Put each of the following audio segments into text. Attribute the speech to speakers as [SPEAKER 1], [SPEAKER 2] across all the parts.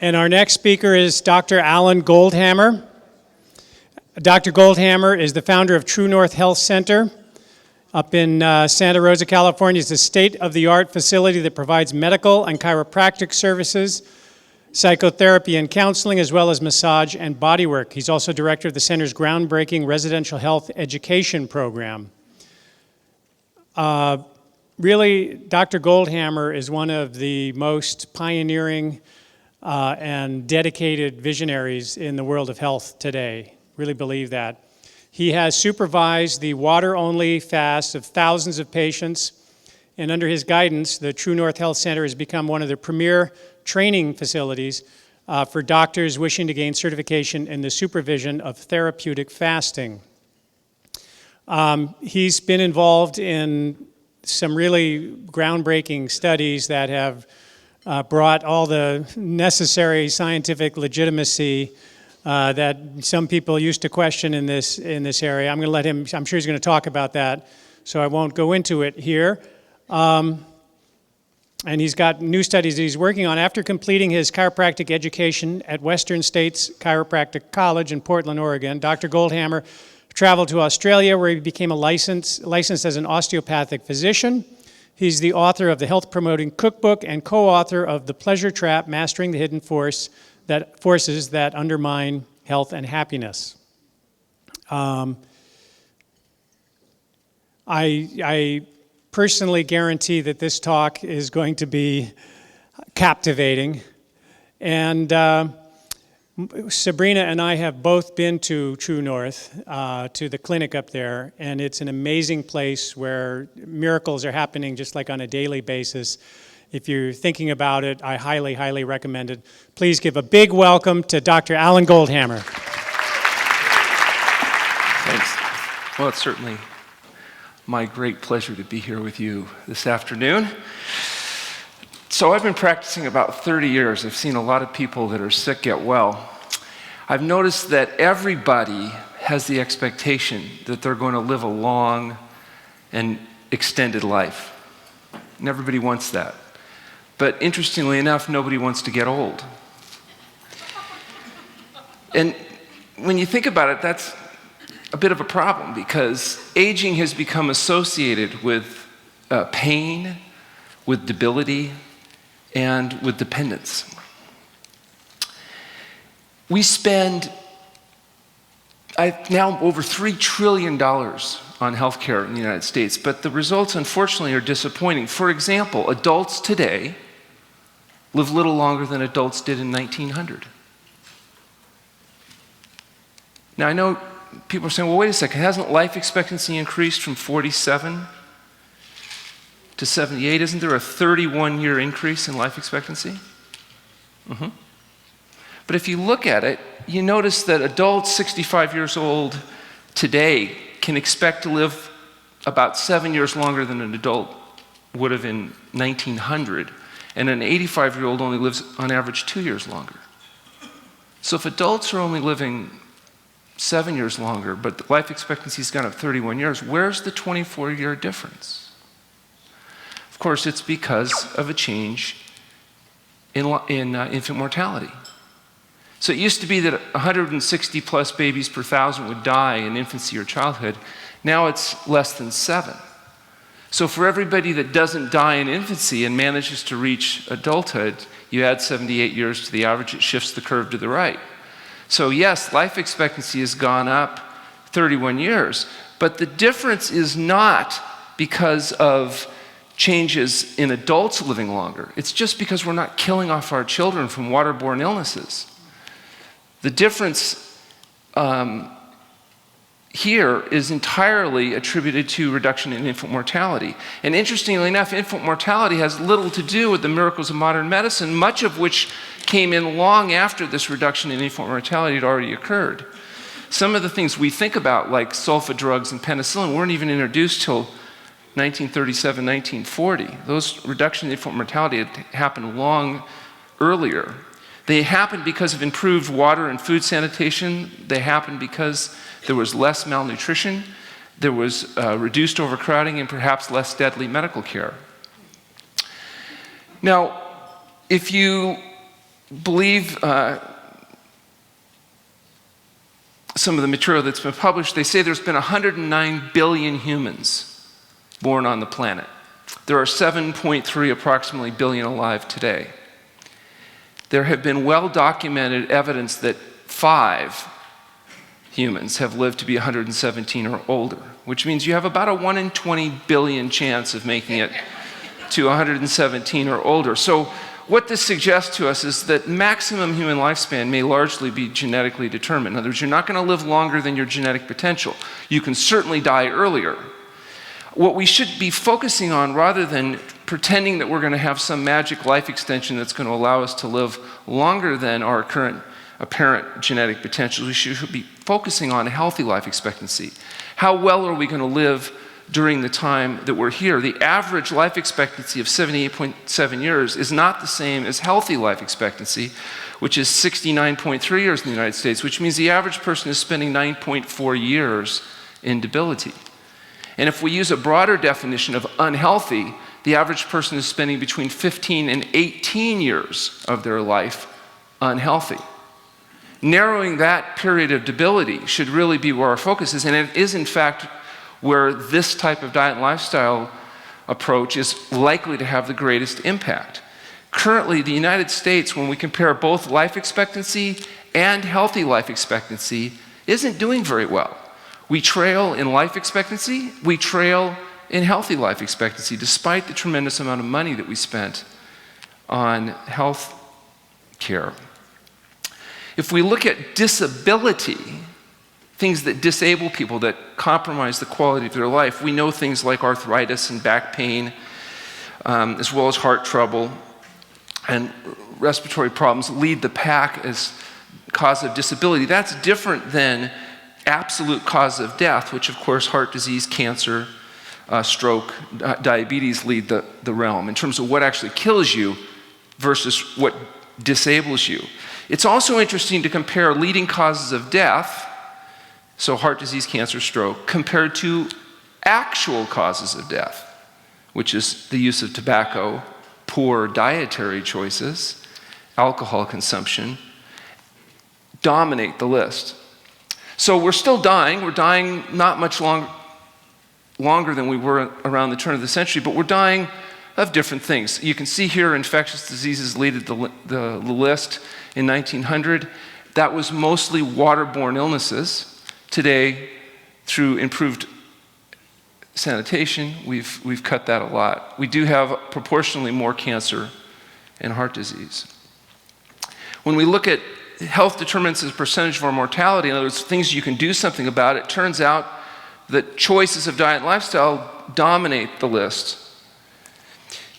[SPEAKER 1] And our next speaker is Dr. Alan Goldhamer. Dr. Goldhamer is the founder of True North Health Center up in Santa Rosa, California. It's a state-of-the-art facility that provides medical and chiropractic services, psychotherapy and counseling, as well as massage and bodywork. He's also director of the center's groundbreaking residential health education program. Really, Dr. Goldhamer is one of the most pioneering and dedicated visionaries in the world of health today. Really believe that. He has supervised the water-only fast of thousands of patients, and under his guidance, the True North Health Center has become one of the premier training facilities for doctors wishing to gain certification in the supervision of therapeutic fasting. He's been involved in some really groundbreaking studies that have brought all the necessary scientific legitimacy that some people used to question in this area. I'm going to let him, I'm sure he's going to talk about that, so I won't go into it here. And he's got new studies that he's working on. After completing his chiropractic education at Western States Chiropractic College in Portland, Oregon, Dr. Goldhamer traveled to Australia, where he became licensed as an osteopathic physician. He's the author of the Health Promoting Cookbook and co-author of The Pleasure Trap: Mastering the Hidden Forces that Undermine Health and Happiness. I personally guarantee that this talk is going to be captivating. And Sabrina and I have both been to True North, to the clinic up there, and it's an amazing place where miracles are happening just like on a daily basis. If you're thinking about it, I highly, highly recommend it. Please give a big welcome to Dr. Alan Goldhamer.
[SPEAKER 2] Thanks. Well, it's certainly my great pleasure to be here with you this afternoon. So I've been practicing about 30 years. I've seen a lot of people that are sick get well. I've noticed that everybody has the expectation that they're going to live a long and extended life. And everybody wants that. But interestingly enough, nobody wants to get old. And when you think about it, that's a bit of a problem, because aging has become associated with pain, with debility, and with dependence. We spend now over $3 trillion on healthcare in the United States, but the results, unfortunately, are disappointing. For example, adults today live little longer than adults did in 1900. Now, I know people are saying, well, wait a second, hasn't life expectancy increased from 47 to 78? Isn't there a 31-year increase in life expectancy? But if you look at it, you notice that adults 65 years old today can expect to live about 7 years longer than an adult would have in 1900, and an 85-year-old only lives on average 2 years longer. So if adults are only living 7 years longer, but the life expectancy's gone up 31 years, where's the 24-year difference? Of course, it's because of a change in infant mortality. So it used to be that 160 plus babies per thousand would die in infancy or childhood. Now it's less than 7. So for everybody that doesn't die in infancy and manages to reach adulthood, you add 78 years to the average, it shifts the curve to the right. So yes, life expectancy has gone up 31 years, but the difference is not because of changes in adults living longer. It's just because we're not killing off our children from waterborne illnesses. The difference here is entirely attributed to reduction in infant mortality. And interestingly enough, infant mortality has little to do with the miracles of modern medicine, much of which came in long after this reduction in infant mortality had already occurred. Some of the things we think about, like sulfa drugs and penicillin, weren't even introduced till 1937, 1940. Those reductions in infant mortality had happened long earlier. They happened because of improved water and food sanitation. They happened because there was less malnutrition, there was reduced overcrowding, and perhaps less deadly medical care. Now, if you believe some of the material that's been published, they say there's been 109 billion humans born on the planet. There are 7.3 approximately billion alive today. There have been well-documented evidence that 5 humans have lived to be 117 or older, which means you have about a 1 in 20 billion chance of making it to 117 or older. So what this suggests to us is that maximum human lifespan may largely be genetically determined. In other words, you're not going to live longer than your genetic potential. You can certainly die earlier. What we should be focusing on, rather than pretending that we're going to have some magic life extension that's going to allow us to live longer than our current apparent genetic potential, we should be focusing on healthy life expectancy. How well are we going to live during the time that we're here? The average life expectancy of 78.7 years is not the same as healthy life expectancy, which is 69.3 years in the United States, which means the average person is spending 9.4 years in debility. And if we use a broader definition of unhealthy, the average person is spending between 15 and 18 years of their life unhealthy. Narrowing that period of debility should really be where our focus is, and it is in fact where this type of diet and lifestyle approach is likely to have the greatest impact. Currently, the United States, when we compare both life expectancy and healthy life expectancy, isn't doing very well. We trail in life expectancy, we trail in healthy life expectancy, despite the tremendous amount of money that we spent on health care. If we look at disability, things that disable people, that compromise the quality of their life, we know things like arthritis and back pain, as well as heart trouble and respiratory problems lead the pack as cause of disability. That's different than absolute cause of death, which of course heart disease, cancer, stroke, diabetes lead the realm in terms of what actually kills you versus what disables you. It's also interesting to compare leading causes of death, so heart disease, cancer, stroke, compared to actual causes of death, which is the use of tobacco, poor dietary choices, alcohol consumption, dominate the list. So we're still dying. We're dying not much longer than we were around the turn of the century, but we're dying of different things. You can see here infectious diseases lead the list in 1900. That was mostly waterborne illnesses. Today, through improved sanitation, we've cut that a lot. We do have proportionally more cancer and heart disease. When we look at health determinants as a percentage of our mortality, in other words, things you can do something about, it turns out that choices of diet and lifestyle dominate the list.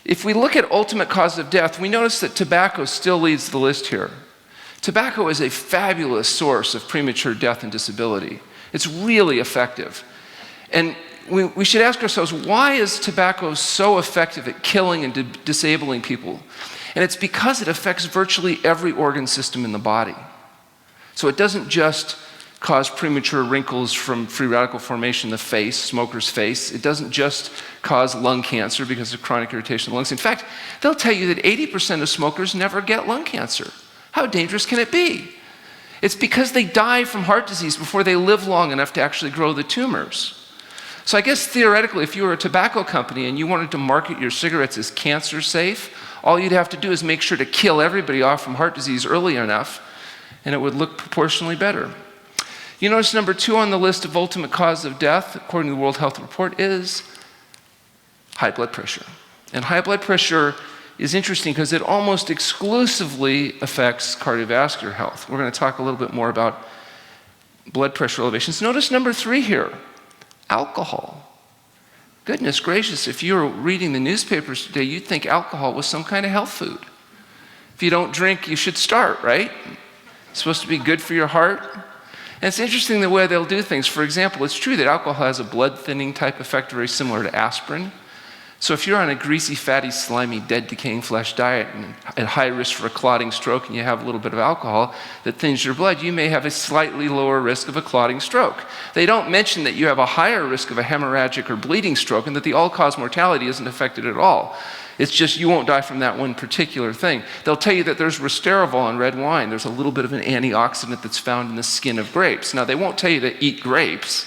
[SPEAKER 2] If we look at ultimate cause of death, we notice that tobacco still leads the list here. Tobacco is a fabulous source of premature death and disability. It's really effective. And we should ask ourselves, why is tobacco so effective at killing and disabling people? And it's because it affects virtually every organ system in the body. So it doesn't just cause premature wrinkles from free radical formation in the face, smoker's face. It doesn't just cause lung cancer because of chronic irritation of the lungs. In fact, they'll tell you that 80% of smokers never get lung cancer. How dangerous can it be? It's because they die from heart disease before they live long enough to actually grow the tumors. So I guess theoretically, if you were a tobacco company and you wanted to market your cigarettes as cancer safe, all you'd have to do is make sure to kill everybody off from heart disease early enough, and it would look proportionally better. You notice number 2 on the list of ultimate cause of death, according to the World Health Report, is high blood pressure. And high blood pressure is interesting because it almost exclusively affects cardiovascular health. We're going to talk a little bit more about blood pressure elevations. Notice number 3 here, alcohol. Goodness gracious, if you were reading the newspapers today, you'd think alcohol was some kind of health food. If you don't drink, you should start, right? It's supposed to be good for your heart. And it's interesting the way they'll do things. For example, it's true that alcohol has a blood thinning type effect very similar to aspirin. So if you're on a greasy, fatty, slimy, dead, decaying flesh diet and at high risk for a clotting stroke and you have a little bit of alcohol that thins your blood, you may have a slightly lower risk of a clotting stroke. They don't mention that you have a higher risk of a hemorrhagic or bleeding stroke and that the all-cause mortality isn't affected at all. It's just you won't die from that one particular thing. They'll tell you that there's resveratrol in red wine. There's a little bit of an antioxidant that's found in the skin of grapes. Now, they won't tell you to eat grapes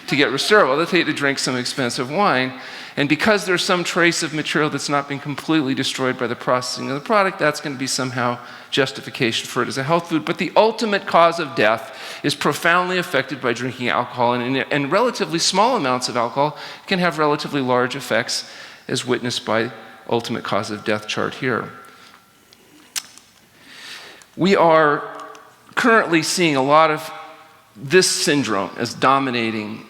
[SPEAKER 2] to get resveratrol. They'll tell you to drink some expensive wine. And because there's some trace of material that's not been completely destroyed by the processing of the product, that's going to be somehow justification for it as a health food. But the ultimate cause of death is profoundly affected by drinking alcohol, and relatively small amounts of alcohol can have relatively large effects, as witnessed by ultimate cause of death chart here. We are currently seeing a lot of this syndrome as dominating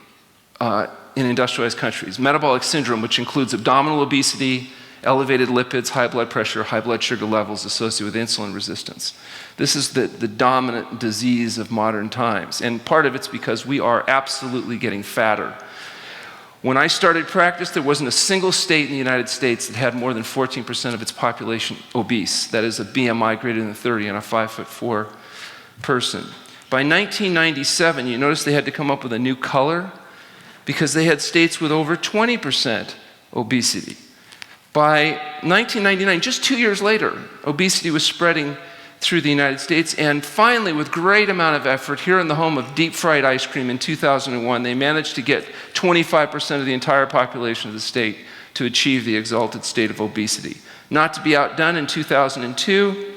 [SPEAKER 2] in industrialized countries. Metabolic syndrome, which includes abdominal obesity, elevated lipids, high blood pressure, high blood sugar levels associated with insulin resistance. This is the dominant disease of modern times. And part of it's because we are absolutely getting fatter. When I started practice, there wasn't a single state in the United States that had more than 14% of its population obese. That is a BMI greater than 30 on a 5'4" person. By 1997, you notice they had to come up with a new color because they had states with over 20% obesity. By 1999, just 2 years later, obesity was spreading through the United States, and finally, with great amount of effort, here in the home of deep-fried ice cream in 2001, they managed to get 25% of the entire population of the state to achieve the exalted state of obesity. Not to be outdone, in 2002,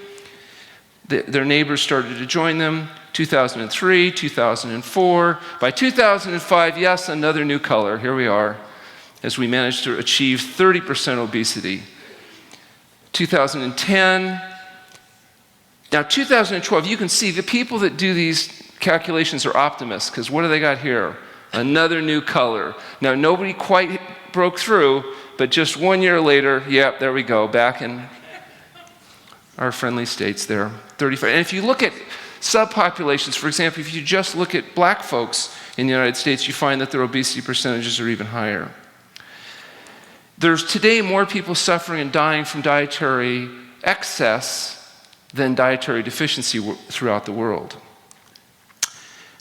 [SPEAKER 2] their neighbors started to join them. 2003, 2004. By 2005, yes, another new color. Here we are, as we managed to achieve 30% obesity. 2010. Now, 2012, you can see the people that do these calculations are optimists, because what do they got here? Another new color. Now, nobody quite broke through, but just 1 year later, yep, there we go, back in our friendly states there, 35. And if you look at subpopulations, for example, if you just look at black folks in the United States, you find that their obesity percentages are even higher. There's today more people suffering and dying from dietary excess than dietary deficiency throughout the world.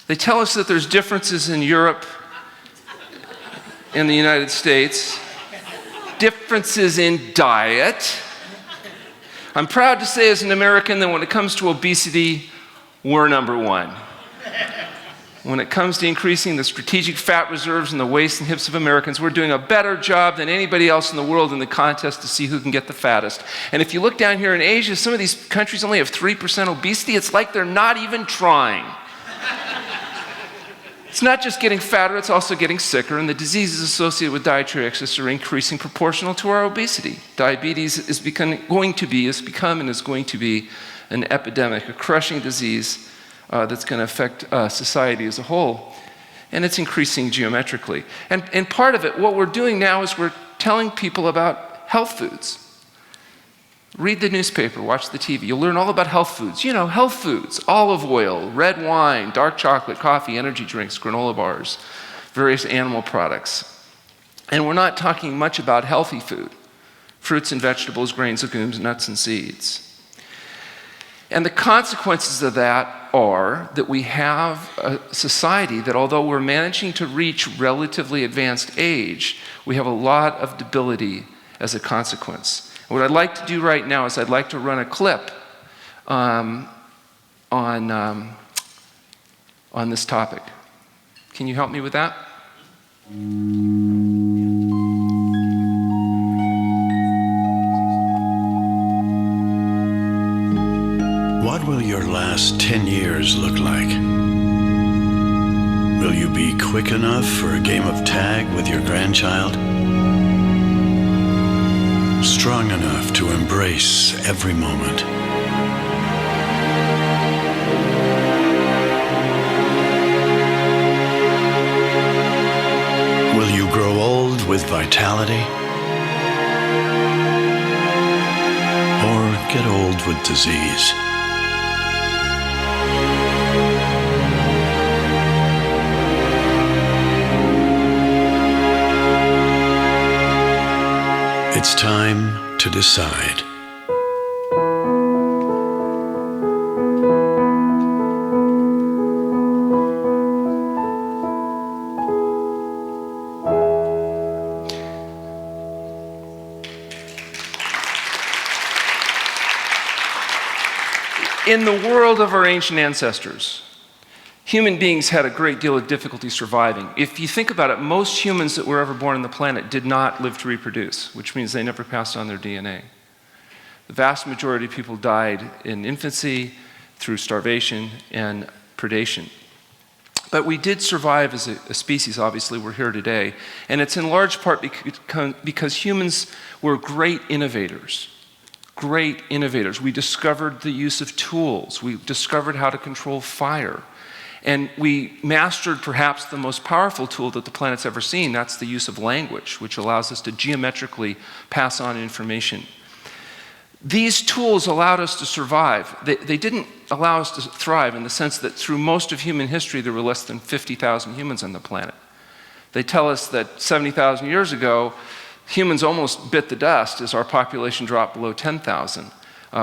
[SPEAKER 2] They tell us that there's differences in Europe and the United States, differences in diet. I'm proud to say as an American that when it comes to obesity, we're number one. When it comes to increasing the strategic fat reserves in the waist and hips of Americans, we're doing a better job than anybody else in the world in the contest to see who can get the fattest. And if you look down here in Asia, some of these countries only have 3% obesity. It's like they're not even trying. It's not just getting fatter, it's also getting sicker, and the diseases associated with dietary excess are increasing proportional to our obesity. Diabetes is going to be an epidemic, a crushing disease that's going to affect society as a whole. And it's increasing geometrically. And part of it, what we're doing now is we're telling people about health foods. Read the newspaper, watch the TV. You'll learn all about health foods. You know, health foods, olive oil, red wine, dark chocolate, coffee, energy drinks, granola bars, various animal products. And we're not talking much about healthy food, fruits and vegetables, grains, legumes, nuts, and seeds. And the consequences of that are that we have a society that, although we're managing to reach relatively advanced age, we have a lot of debility as a consequence. And what I'd like to do right now is I'd like to run a clip on this topic. Can you help me with that?
[SPEAKER 3] What will your last 10 years look like? Will you be quick enough for a game of tag with your grandchild? Strong enough to embrace every moment? Will you grow old with vitality? Or get old with disease? It's time to decide.
[SPEAKER 2] In the world of our ancient ancestors, human beings had a great deal of difficulty surviving. If you think about it, most humans that were ever born on the planet did not live to reproduce, which means they never passed on their DNA. The vast majority of people died in infancy through starvation and predation. But we did survive as a species, obviously, we're here today. And it's in large part because humans were great innovators. Great innovators. We discovered the use of tools. We discovered how to control fire. And we mastered perhaps the most powerful tool that the planet's ever seen. That's the use of language, which allows us to geometrically pass on information. These tools allowed us to survive. They didn't allow us to thrive in the sense that through most of human history, there were less than 50,000 humans on the planet. They tell us that 70,000 years ago, humans almost bit the dust as our population dropped below 10,000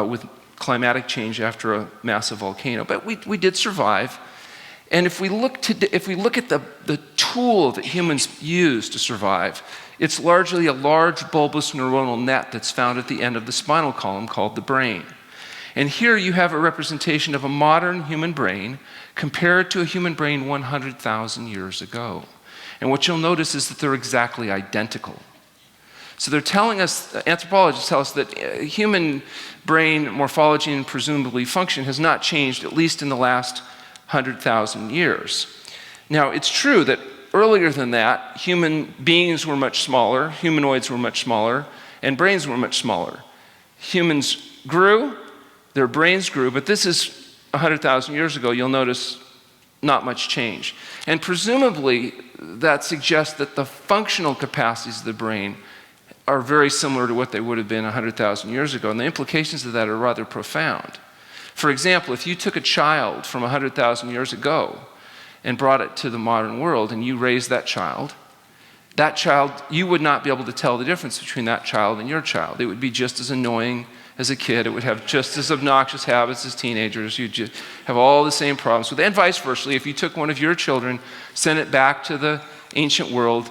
[SPEAKER 2] with climatic change after a massive volcano. But we did survive. And if we look at the tool that humans use to survive, it's largely a large bulbous neuronal net that's found at the end of the spinal column called the brain. And here you have a representation of a modern human brain compared to a human brain 100,000 years ago. And what you'll notice is that they're exactly identical. So they're telling us, anthropologists tell us that human brain morphology and presumably function has not changed, at least in the last 100,000 years. Now, it's true that earlier than that, human beings were much smaller, humanoids were much smaller, and brains were much smaller. Humans grew, their brains grew, but this is 100,000 years ago. You'll notice not much change. And presumably, that suggests that the functional capacities of the brain are very similar to what they would have been 100,000 years ago, and the implications of that are rather profound. For example, if you took a child from 100,000 years ago and brought it to the modern world and you raised that child, you would not be able to tell the difference between that child and your child. It would be just as annoying as a kid. It would have just as obnoxious habits as teenagers. You'd just have all the same problems. And vice versa, if you took one of your children, sent it back to the ancient world,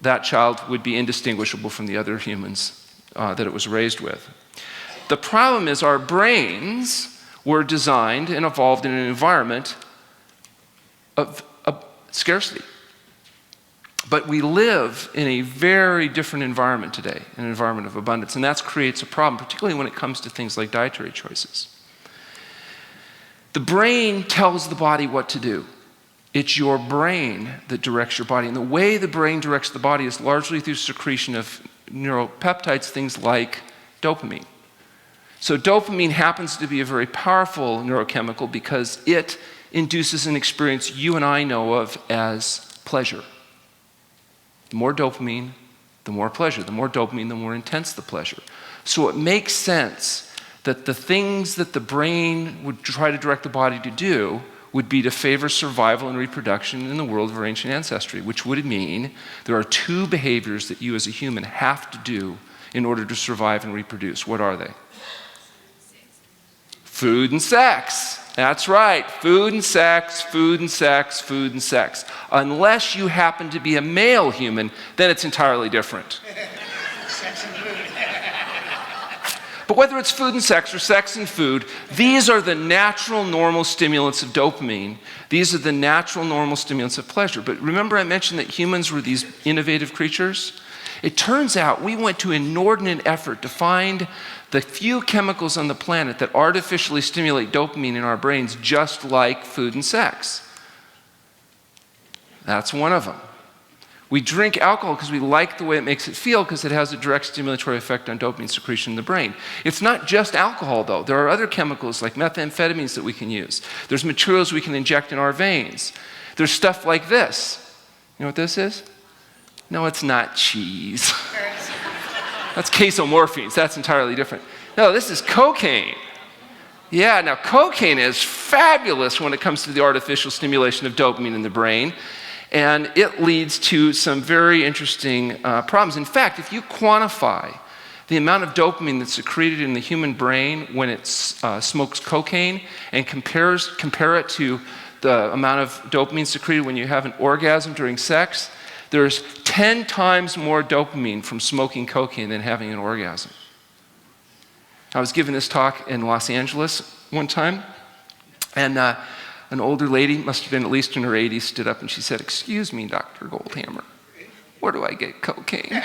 [SPEAKER 2] that child would be indistinguishable from the other humans that it was raised with. The problem is our brains were designed and evolved in an environment of scarcity. But we live in a very different environment today, an environment of abundance, and that creates a problem, particularly when it comes to things like dietary choices. The brain tells the body what to do. It's your brain that directs your body, and the way the brain directs the body is largely through secretion of neuropeptides, things like dopamine. So dopamine happens to be a very powerful neurochemical because it induces an experience you and I know of as pleasure. The more dopamine, the more pleasure. The more dopamine, the more intense the pleasure. So it makes sense that the things that the brain would try to direct the body to do would be to favor survival and reproduction in the world of our ancient ancestry, which would mean there are two behaviors that you as a human have to do in order to survive and reproduce. What are they? Food and sex. That's right. Food and sex, food and sex, food and sex. Unless you happen to be a male human, then it's entirely different.
[SPEAKER 4] Sex and food.
[SPEAKER 2] But whether it's food and sex or sex and food, these are the natural normal stimulants of dopamine. These are the natural normal stimulants of pleasure. But remember I mentioned that humans were these innovative creatures? It turns out we went to inordinate effort to find the few chemicals on the planet that artificially stimulate dopamine in our brains just like food and sex. That's one of them. We drink alcohol because we like the way it makes it feel because it has a direct stimulatory effect on dopamine secretion in the brain. It's not just alcohol though. There are other chemicals like methamphetamines that we can use. There's materials we can inject in our veins. There's stuff like this. You know what this is? No, it's not cheese. That's casomorphines. That's entirely different. No, this is cocaine. Yeah, now cocaine is fabulous when it comes to the artificial stimulation of dopamine in the brain, and it leads to some very interesting problems. In fact, if you quantify the amount of dopamine that's secreted in the human brain when it smokes cocaine and compare it to the amount of dopamine secreted when you have an orgasm during sex, there's 10 times more dopamine from smoking cocaine than having an orgasm. I was giving this talk in Los Angeles one time, And an older lady, must have been at least in her 80s, stood up and she said, "Excuse me, Dr. Goldhamer, where do I get cocaine?"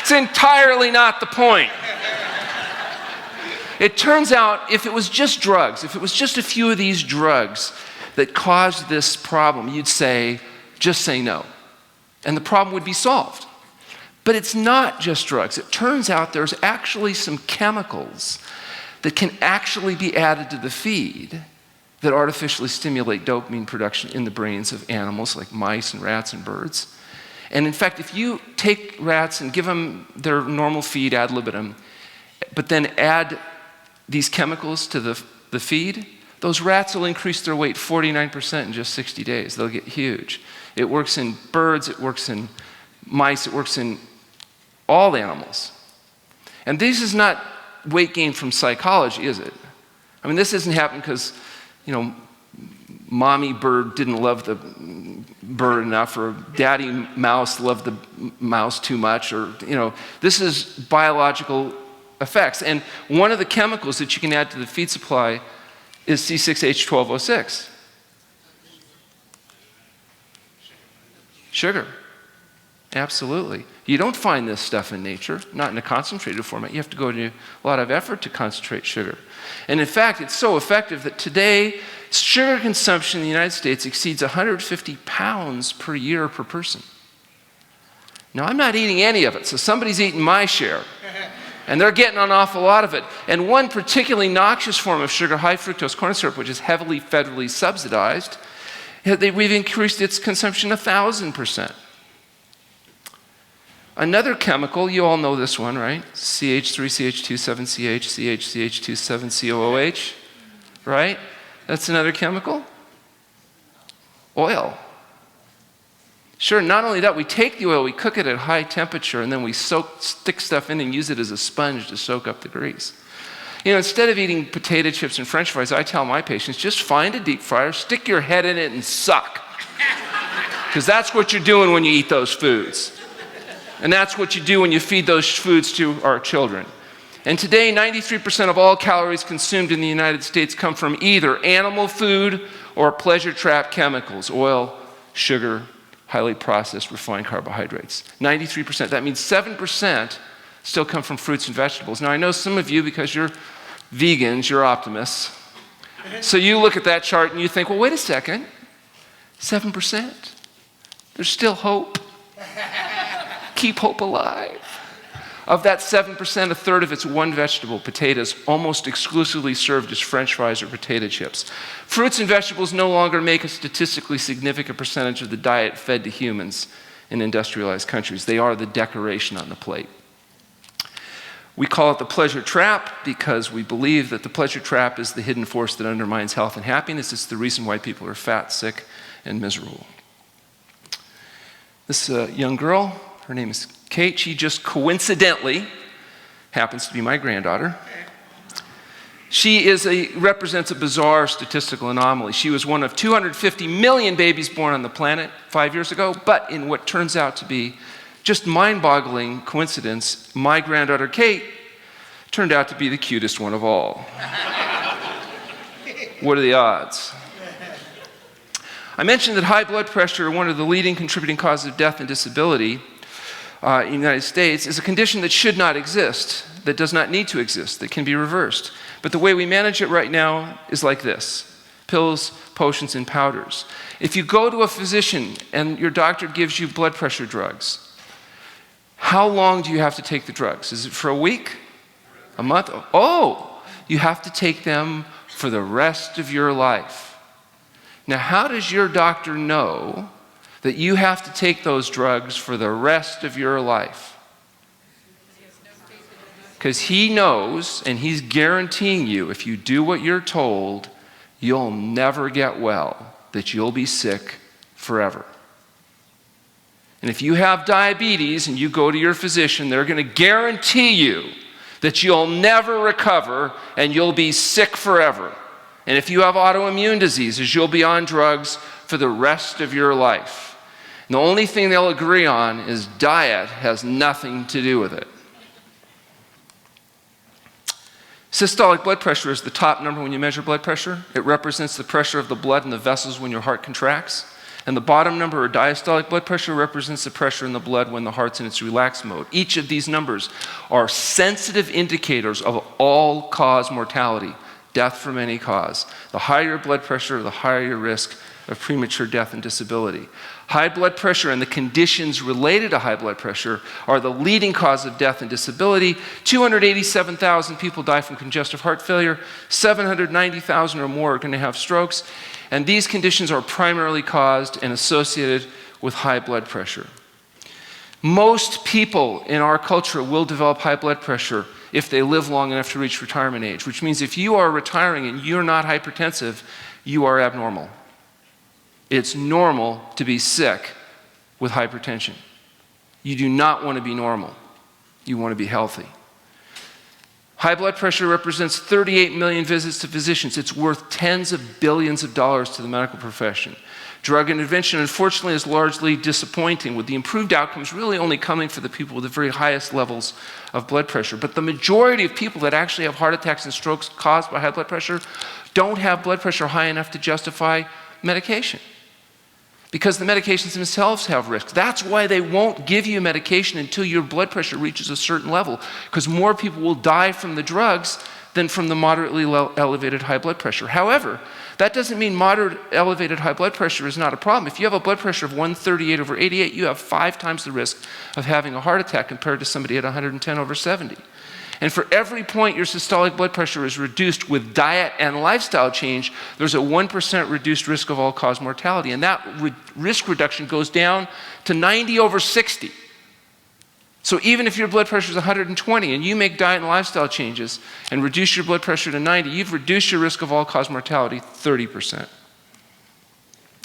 [SPEAKER 2] It's entirely not the point. It turns out if it was just drugs, if it was just a few of these drugs that caused this problem, you'd say, just say no. And the problem would be solved. But it's not just drugs. It turns out there's actually some chemicals that can actually be added to the feed that artificially stimulate dopamine production in the brains of animals like mice and rats and birds. And in fact, if you take rats and give them their normal feed ad libitum, but then add these chemicals to the feed, those rats will increase their weight 49% in just 60 days. They'll get huge. It works in birds, it works in mice, it works in all animals. And this is not weight gain from psychology, is it? I mean, this isn't happening because, mommy bird didn't love the bird enough, or daddy mouse loved the mouse too much, or, this is biological effects. And one of the chemicals that you can add to the feed supply is C6H12O6. Sugar. Absolutely. You don't find this stuff in nature, not in a concentrated format. You have to go to a lot of effort to concentrate sugar. And in fact, it's so effective that today, sugar consumption in the United States exceeds 150 pounds per year per person. Now, I'm not eating any of it, so somebody's eating my share. And they're getting an awful lot of it. And one particularly noxious form of sugar, high fructose corn syrup, which is heavily federally subsidized, we've increased its consumption 1,000%. Another chemical, you all know this one, right? CH3CH27CH, CH2CH27COOH, right? That's another chemical. Oil. Sure, not only that, we take the oil, we cook it at high temperature, and then we stick stuff in and use it as a sponge to soak up the grease. Instead of eating potato chips and French fries, I tell my patients, just find a deep fryer, stick your head in it, and suck. Because that's what you're doing when you eat those foods. And that's what you do when you feed those foods to our children. And today, 93% of all calories consumed in the United States come from either animal food or pleasure trap chemicals, oil, sugar, highly processed refined carbohydrates. 93%. That means 7% still come from fruits and vegetables. Now, I know some of you, because you're vegans, you're optimists. So you look at that chart and you think, well, wait a second. 7%? There's still hope. Keep hope alive. Of that 7%, a third of it's one vegetable, potatoes, almost exclusively served as French fries or potato chips. Fruits and vegetables no longer make a statistically significant percentage of the diet fed to humans in industrialized countries. They are the decoration on the plate. We call it the pleasure trap because we believe that the pleasure trap is the hidden force that undermines health and happiness. It's the reason why people are fat, sick, and miserable. This young girl, her name is Kate. She just coincidentally happens to be my granddaughter. She represents a bizarre statistical anomaly. She was one of 250 million babies born on the planet 5 years ago, but in what turns out to be just mind-boggling coincidence, my granddaughter Kate turned out to be the cutest one of all. What are the odds? I mentioned that high blood pressure, one of the leading contributing causes of death and disability in the United States, is a condition that should not exist, that does not need to exist, that can be reversed. But the way we manage it right now is like this: pills, potions, and powders. If you go to a physician and your doctor gives you blood pressure drugs, how long do you have to take the drugs? Is it for a week? A month? Oh, you have to take them for the rest of your life. Now, how does your doctor know that you have to take those drugs for the rest of your life? Because he knows, and he's guaranteeing you, if you do what you're told, you'll never get well, that you'll be sick forever. And if you have diabetes and you go to your physician, they're going to guarantee you that you'll never recover and you'll be sick forever. And if you have autoimmune diseases, you'll be on drugs for the rest of your life. And the only thing they'll agree on is diet has nothing to do with it. Systolic blood pressure is the top number when you measure blood pressure. It represents the pressure of the blood in the vessels when your heart contracts. And the bottom number, or diastolic blood pressure, represents the pressure in the blood when the heart's in its relaxed mode. Each of these numbers are sensitive indicators of all-cause mortality, death from any cause. The higher your blood pressure, the higher your risk of premature death and disability. High blood pressure and the conditions related to high blood pressure are the leading cause of death and disability. 287,000 people die from congestive heart failure. 790,000 or more are going to have strokes. And these conditions are primarily caused and associated with high blood pressure. Most people in our culture will develop high blood pressure if they live long enough to reach retirement age, which means if you are retiring and you're not hypertensive, you are abnormal. It's normal to be sick with hypertension. You do not want to be normal. You want to be healthy. High blood pressure represents 38 million visits to physicians. It's worth tens of billions of dollars to the medical profession. Drug intervention, unfortunately, is largely disappointing, with the improved outcomes really only coming for the people with the very highest levels of blood pressure. But the majority of people that actually have heart attacks and strokes caused by high blood pressure don't have blood pressure high enough to justify medication, because the medications themselves have risks. That's why they won't give you medication until your blood pressure reaches a certain level, because more people will die from the drugs than from the moderately elevated high blood pressure. However, that doesn't mean moderate elevated high blood pressure is not a problem. If you have a blood pressure of 138/88, you have 5 times the risk of having a heart attack compared to somebody at 110/70. And for every point your systolic blood pressure is reduced with diet and lifestyle change, there's a 1% reduced risk of all-cause mortality. And that risk reduction goes down to 90/60. So even if your blood pressure is 120 and you make diet and lifestyle changes and reduce your blood pressure to 90, you've reduced your risk of all-cause mortality 30%.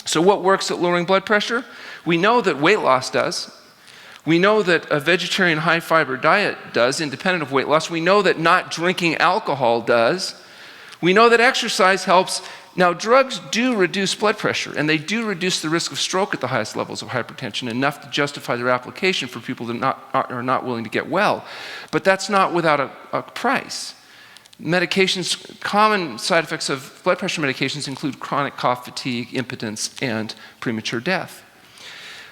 [SPEAKER 2] So what works at lowering blood pressure? We know that weight loss does. We know that a vegetarian high-fiber diet does, independent of weight loss. We know that not drinking alcohol does. We know that exercise helps. Now, drugs do reduce blood pressure, and they do reduce the risk of stroke at the highest levels of hypertension, enough to justify their application for people that are not willing to get well. But that's not without a price. Medications, common side effects of blood pressure medications include chronic cough, fatigue, impotence, and premature death.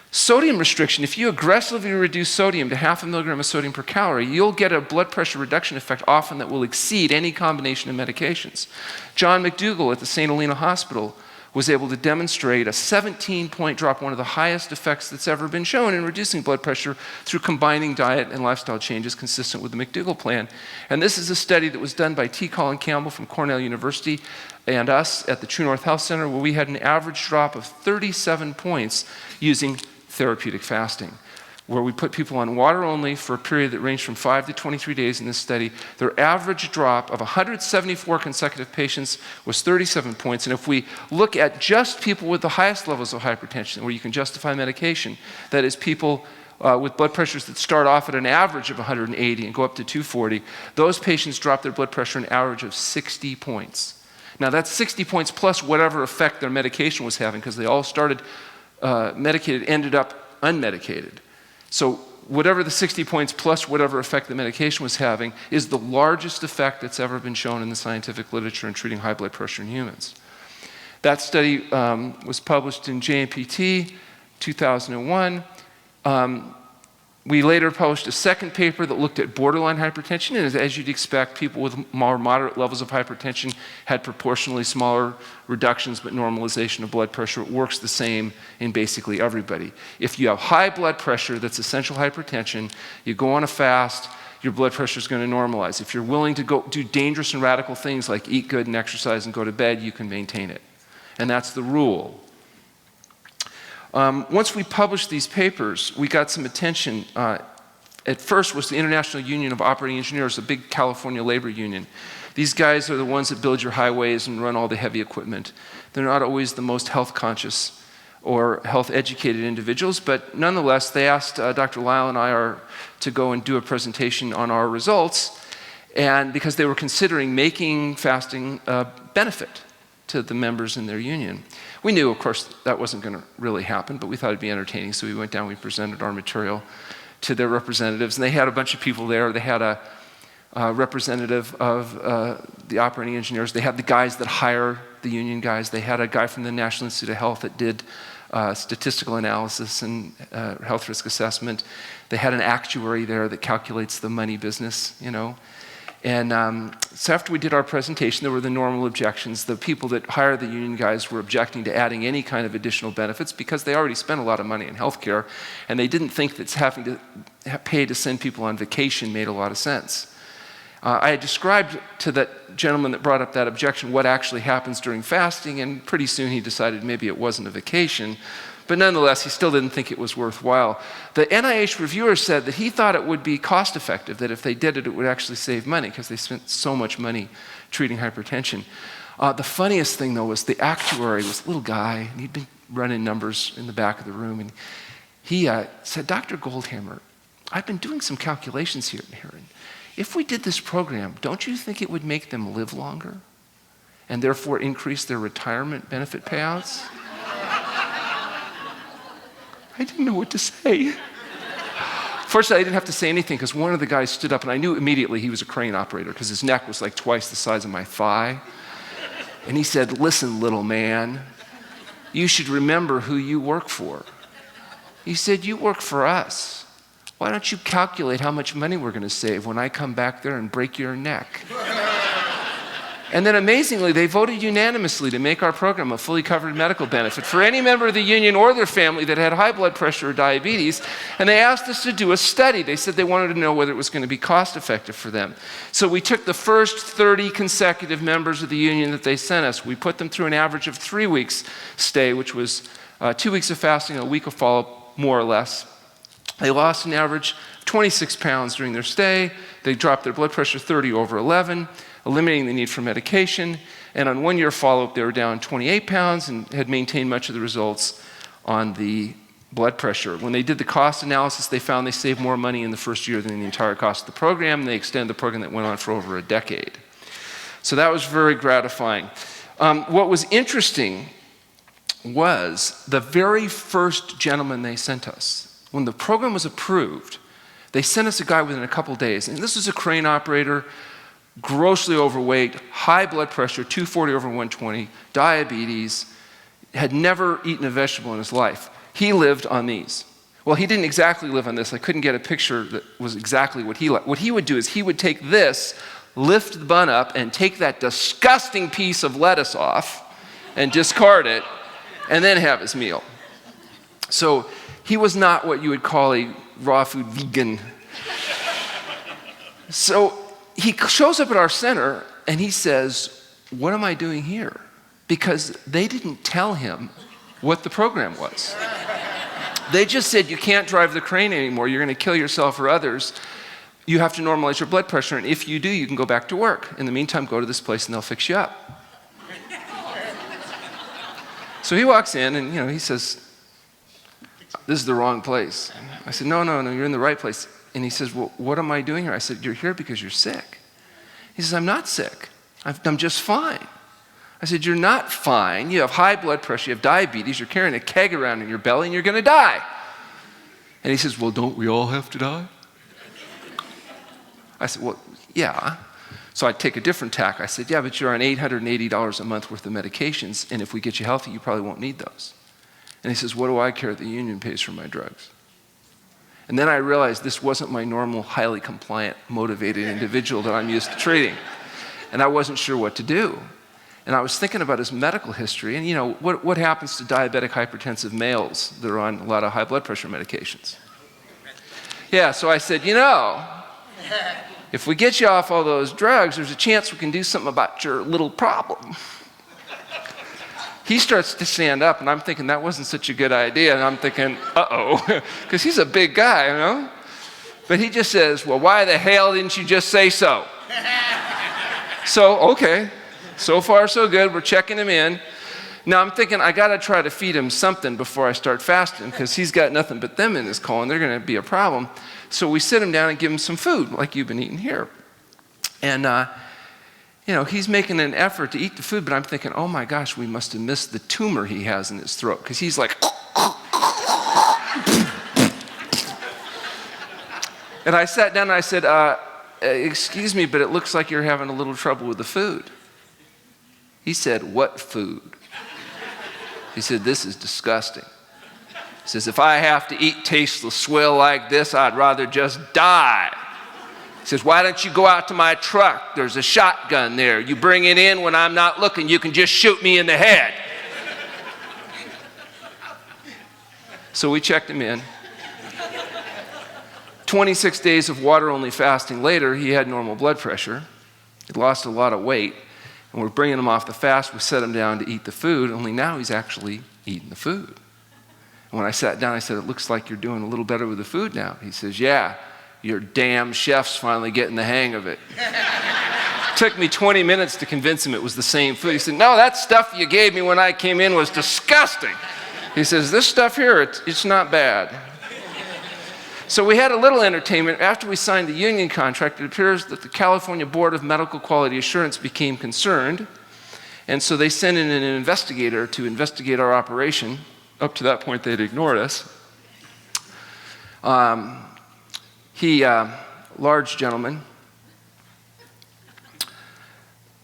[SPEAKER 2] Sodium restriction, if you aggressively reduce sodium to 0.5 milligram of sodium per calorie, you'll get a blood pressure reduction effect often that will exceed any combination of medications. John McDougall at the St. Helena Hospital was able to demonstrate a 17-point drop, one of the highest effects that's ever been shown in reducing blood pressure through combining diet and lifestyle changes consistent with the McDougall plan. And this is a study that was done by T. Colin Campbell from Cornell University and us at the True North Health Center, where we had an average drop of 37 points using therapeutic fasting, where we put people on water only for a period that ranged from 5 to 23 days in this study. Their average drop of 174 consecutive patients was 37 points. And if we look at just people with the highest levels of hypertension, where you can justify medication, that is people with blood pressures that start off at an average of 180 and go up to 240, those patients drop their blood pressure an average of 60 points. Now that's 60 points plus whatever effect their medication was having, because they all started medicated, ended up unmedicated. So whatever the 60 points plus whatever effect the medication was having is the largest effect that's ever been shown in the scientific literature in treating high blood pressure in humans. That study was published in JNPT 2001. We later published a second paper that looked at borderline hypertension, and as you'd expect, people with more moderate levels of hypertension had proportionally smaller reductions, but normalization of blood pressure works the same in basically everybody. If you have high blood pressure that's essential hypertension, you go on a fast, your blood pressure is going to normalize. If you're willing to go do dangerous and radical things like eat good and exercise and go to bed, you can maintain it. And that's the rule. Once we published these papers, we got some attention. At first was the International Union of Operating Engineers, a big California labor union. These guys are the ones that build your highways and run all the heavy equipment. They're not always the most health conscious or health educated individuals, but nonetheless, they asked Dr. Lyle and I to go and do a presentation on our results, and because they were considering making fasting a benefit to the members in their union. We knew, of course, that wasn't going to really happen, but we thought it'd be entertaining, so we went down, we presented our material to their representatives, and they had a bunch of people there. They had a representative of the operating engineers. They had the guys that hire the union guys. They had a guy from the National Institute of Health that did statistical analysis and health risk assessment. They had an actuary there that calculates the money business, you know. And so after we did our presentation, there were the normal objections. The people that hired the union guys were objecting to adding any kind of additional benefits because they already spent a lot of money in healthcare, and they didn't think that having to pay to send people on vacation made a lot of sense. I had described to that gentleman that brought up that objection what actually happens during fasting, and pretty soon he decided maybe it wasn't a vacation. But nonetheless, he still didn't think it was worthwhile. The NIH reviewer said that he thought it would be cost effective, that if they did it, it would actually save money because they spent so much money treating hypertension. The funniest thing, though, was the actuary was a little guy, and he'd been running numbers in the back of the room, and he said, Dr. Goldhamer, I've been doing some calculations here and if we did this program, don't you think it would make them live longer and therefore increase their retirement benefit payouts? I didn't know what to say. Fortunately, I didn't have to say anything because one of the guys stood up and I knew immediately he was a crane operator because his neck was like twice the size of my thigh. And he said, listen, little man, you should remember who you work for. He said, you work for us. Why don't you calculate how much money we're going to save when I come back there and break your neck? And then amazingly, they voted unanimously to make our program a fully covered medical benefit for any member of the union or their family that had high blood pressure or diabetes. And they asked us to do a study. They said they wanted to know whether it was going to be cost effective for them. So we took the first 30 consecutive members of the union that they sent us. We put them through an average of 3 weeks stay, which was 2 weeks of fasting, a week of follow-up, more or less. They lost an average 26 pounds during their stay. They dropped their blood pressure 30/11, eliminating the need for medication. And on 1 year follow-up, they were down 28 pounds and had maintained much of the results on the blood pressure. When they did the cost analysis, they found they saved more money in the first year than the entire cost of the program. And they extended the program that went on for over a decade. So that was very gratifying. What was interesting was the very first gentleman they sent us. When the program was approved, they sent us a guy within a couple days. And this was a crane operator, grossly overweight, high blood pressure, 240/120, diabetes, had never eaten a vegetable in his life. He lived on these. Well, he didn't exactly live on this. I couldn't get a picture that was exactly what he liked. What he would do is he would take this, lift the bun up, and take that disgusting piece of lettuce off and discard it, and then have his meal. So he was not what you would call a raw food vegan. So he shows up at our center and he says, what am I doing here? Because they didn't tell him what the program was. They just said, you can't drive the crane anymore. You're going to kill yourself or others. You have to normalize your blood pressure. And if you do, you can go back to work. In the meantime, go to this place and they'll fix you up. So he walks in and, he says, this is the wrong place. I said, no, you're in the right place. And he says, well, what am I doing here? I said, you're here because you're sick. He says, I'm not sick. I'm just fine. I said, you're not fine. You have high blood pressure, you have diabetes, you're carrying a keg around in your belly, and you're going to die. And he says, well, don't we all have to die? I said, well, yeah. So I take a different tack. I said, yeah, but you're on $880 a month worth of medications, and if we get you healthy, you probably won't need those. And he says, what do I care? The union pays for my drugs. And then I realized this wasn't my normal, highly compliant, motivated individual that I'm used to treating. And I wasn't sure what to do. And I was thinking about his medical history. And what happens to diabetic hypertensive males that are on a lot of high blood pressure medications? Yeah, so I said, if we get you off all those drugs, there's a chance we can do something about your little problem. He starts to stand up, and I'm thinking that wasn't such a good idea. And I'm thinking, uh-oh, because he's a big guy, But he just says, well, why the hell didn't you just say so? So, okay, so far so good. We're checking him in. Now I'm thinking I got to try to feed him something before I start fasting because he's got nothing but them in his colon. They're going to be a problem. So we sit him down and give him some food like you've been eating here. And he's making an effort to eat the food, but I'm thinking, oh my gosh, we must have missed the tumor he has in his throat, because he's like, and I sat down and I said, excuse me, but it looks like you're having a little trouble with the food. He said, what food? He said, this is disgusting. He says, if I have to eat tasteless swill like this, I'd rather just die. He says, why don't you go out to my truck? There's a shotgun there. You bring it in when I'm not looking. You can just shoot me in the head. So we checked him in. 26 days of water-only fasting later, he had normal blood pressure. He'd lost a lot of weight. And we're bringing him off the fast. We set him down to eat the food, only now he's actually eating the food. And when I sat down, I said, it looks like you're doing a little better with the food now. He says, yeah, your damn chef's finally getting the hang of it. It took me 20 minutes to convince him it was the same food. He said, no, that stuff you gave me when I came in was disgusting. He says, this stuff here, it's not bad. So we had a little entertainment. After we signed the union contract, it appears that the California Board of Medical Quality Assurance became concerned. And so they sent in an investigator to investigate our operation. Up to that point, they'd ignored us. Large gentleman.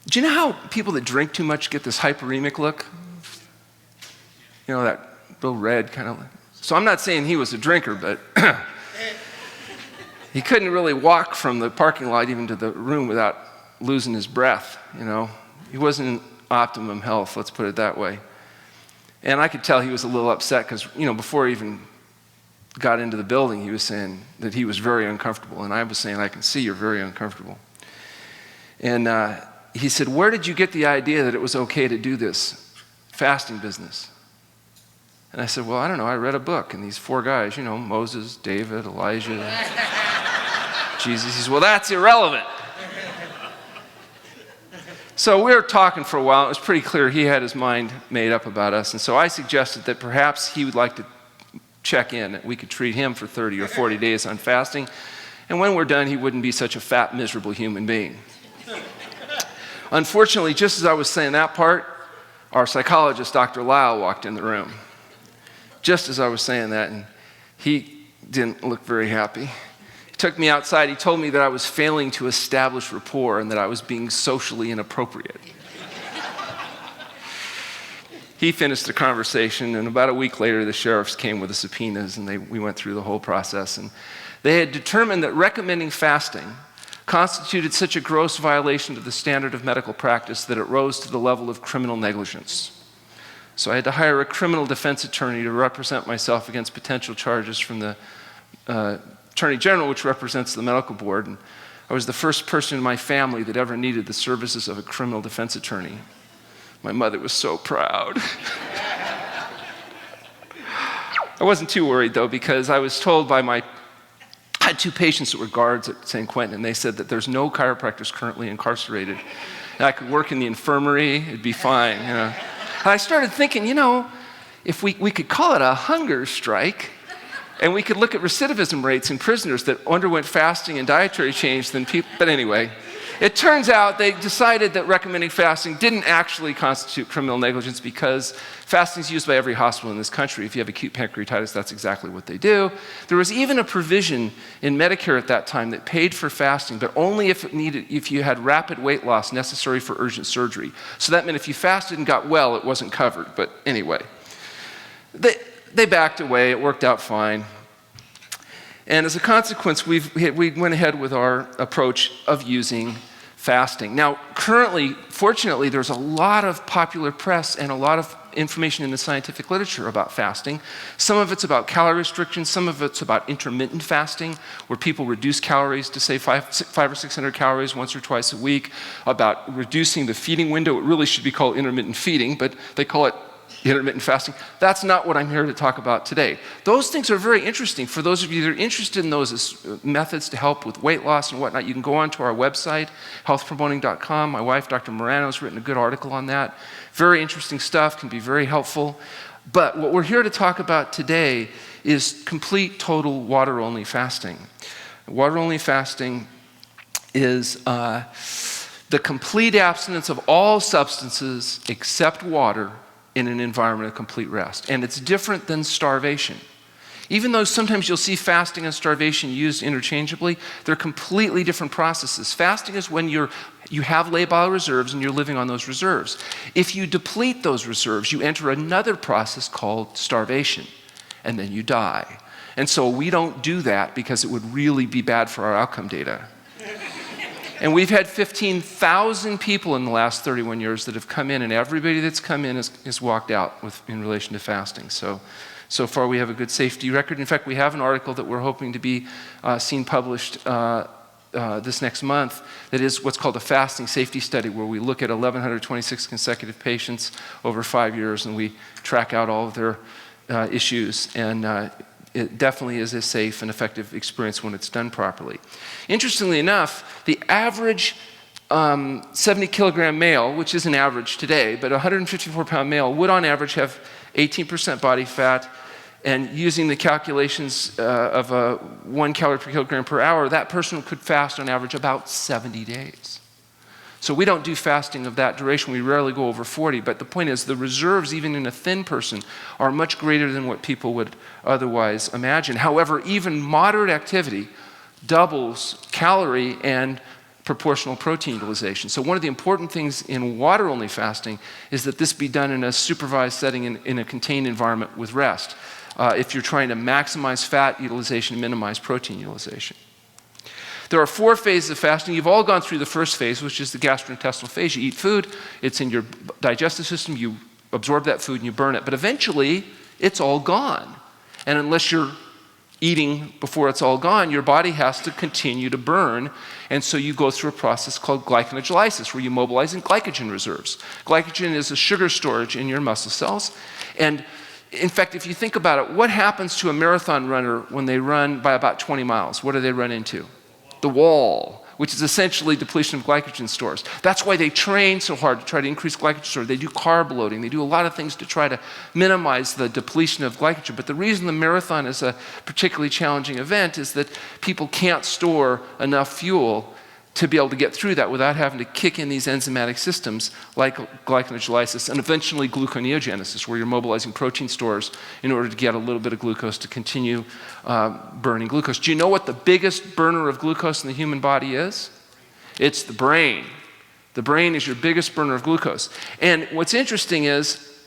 [SPEAKER 2] Do you know how people that drink too much get this hyperemic look? You know, that real red kind of look. So I'm not saying he was a drinker, but he couldn't really walk from the parking lot even to the room without losing his breath, you know. He wasn't in optimum health, let's put it that way. And I could tell he was a little upset because, you know, before he even got into the building, he was saying that he was very uncomfortable. And I was saying, I can see you're very uncomfortable. And he said, where did you get the idea that it was okay to do this fasting business? And I said, well, I don't know. I read a book, and these four guys, you know, Moses, David, Elijah, Jesus. He says, well, that's irrelevant. So we were talking for a while. It was pretty clear he had his mind made up about us. And so I suggested that perhaps he would like to check in. We could treat him for 30 or 40 days on fasting. And when we're done, he wouldn't be such a fat, miserable human being. Unfortunately, just as I was saying that part, our psychologist, Dr. Lyle, walked in the room. Just as I was saying that, and he didn't look very happy. He took me outside. He told me that I was failing to establish rapport and that I was being socially inappropriate. He finished the conversation, and about a week later, the sheriffs came with the subpoenas, and we went through the whole process. And they had determined that recommending fasting constituted such a gross violation of the standard of medical practice that it rose to the level of criminal negligence. So I had to hire a criminal defense attorney to represent myself against potential charges from the Attorney General, which represents the medical board. And I was the first person in my family that ever needed the services of a criminal defense attorney. My mother was so proud. I wasn't too worried, though, because I was told by I had two patients that were guards at St. Quentin, and they said that there's no chiropractors currently incarcerated. And I could work in the infirmary, it'd be fine, you know. And I started thinking, you know, if we could call it a hunger strike, and we could look at recidivism rates in prisoners that underwent fasting and dietary change, then people, but anyway, it turns out they decided that recommending fasting didn't actually constitute criminal negligence because fasting is used by every hospital in this country. If you have acute pancreatitis, that's exactly what they do. There was even a provision in Medicare at that time that paid for fasting, but only if you had rapid weight loss necessary for urgent surgery. So that meant if you fasted and got well, it wasn't covered. But anyway, they backed away. It worked out fine. And as a consequence, we went ahead with our approach of using fasting. Now, currently, fortunately, there's a lot of popular press and a lot of information in the scientific literature about fasting. Some of it's about calorie restriction, some of it's about intermittent fasting, where people reduce calories to say 500 or 600 calories once or twice a week, about reducing the feeding window. It really should be called intermittent feeding, but they call it intermittent fasting. That's not what I'm here to talk about today. Those things are very interesting. For those of you that are interested in those as methods to help with weight loss and whatnot, you can go onto our website, healthpromoting.com. My wife, Dr. Morano, has written a good article on that. Very interesting stuff, can be very helpful. But what we're here to talk about today is complete, total water-only fasting. Water-only fasting is the complete abstinence of all substances except water in an environment of complete rest. And it's different than starvation. Even though sometimes you'll see fasting and starvation used interchangeably, they're completely different processes. Fasting is when you have labile reserves and you're living on those reserves. If you deplete those reserves, you enter another process called starvation, and then you die. And so we don't do that because it would really be bad for our outcome data. And we've had 15,000 people in the last 31 years that have come in, and everybody that's come in has walked out in relation to fasting. So far we have a good safety record. In fact, we have an article that we're hoping to be seen published this next month that is what's called a fasting safety study, where we look at 1,126 consecutive patients over 5 years, and we track out all of their issues. And it definitely is a safe and effective experience when it's done properly. Interestingly enough, the average 70-kilogram male, which isn't average today, but a 154-pound male would on average have 18% body fat, and using the calculations of 1 calorie per kilogram per hour, that person could fast on average about 70 days. So we don't do fasting of that duration. We rarely go over 40, but the point is the reserves, even in a thin person, are much greater than what people would otherwise imagine. However, even moderate activity doubles calorie and proportional protein utilization. So one of the important things in water-only fasting is that this be done in a supervised setting in a contained environment with rest, if you're trying to maximize fat utilization and minimize protein utilization. There are 4 phases of fasting. You've all gone through the first phase, which is the gastrointestinal phase. You eat food, it's in your digestive system, you absorb that food and you burn it. But eventually, it's all gone. And unless you're eating before it's all gone, your body has to continue to burn. And so you go through a process called glyconeogelysis, where you mobilize in glycogen reserves. Glycogen is a sugar storage in your muscle cells. And in fact, if you think about it, what happens to a marathon runner when they run by about 20 miles? What do they run into? The wall, which is essentially depletion of glycogen stores. That's why they train so hard to try to increase glycogen stores. They do carb loading. They do a lot of things to try to minimize the depletion of glycogen. But the reason the marathon is a particularly challenging event is that people can't store enough fuel to be able to get through that without having to kick in these enzymatic systems like glyconeogelysis and eventually gluconeogenesis, where you're mobilizing protein stores in order to get a little bit of glucose to continue burning glucose. Do you know what the biggest burner of glucose in the human body is? It's the brain. The brain is your biggest burner of glucose. And what's interesting is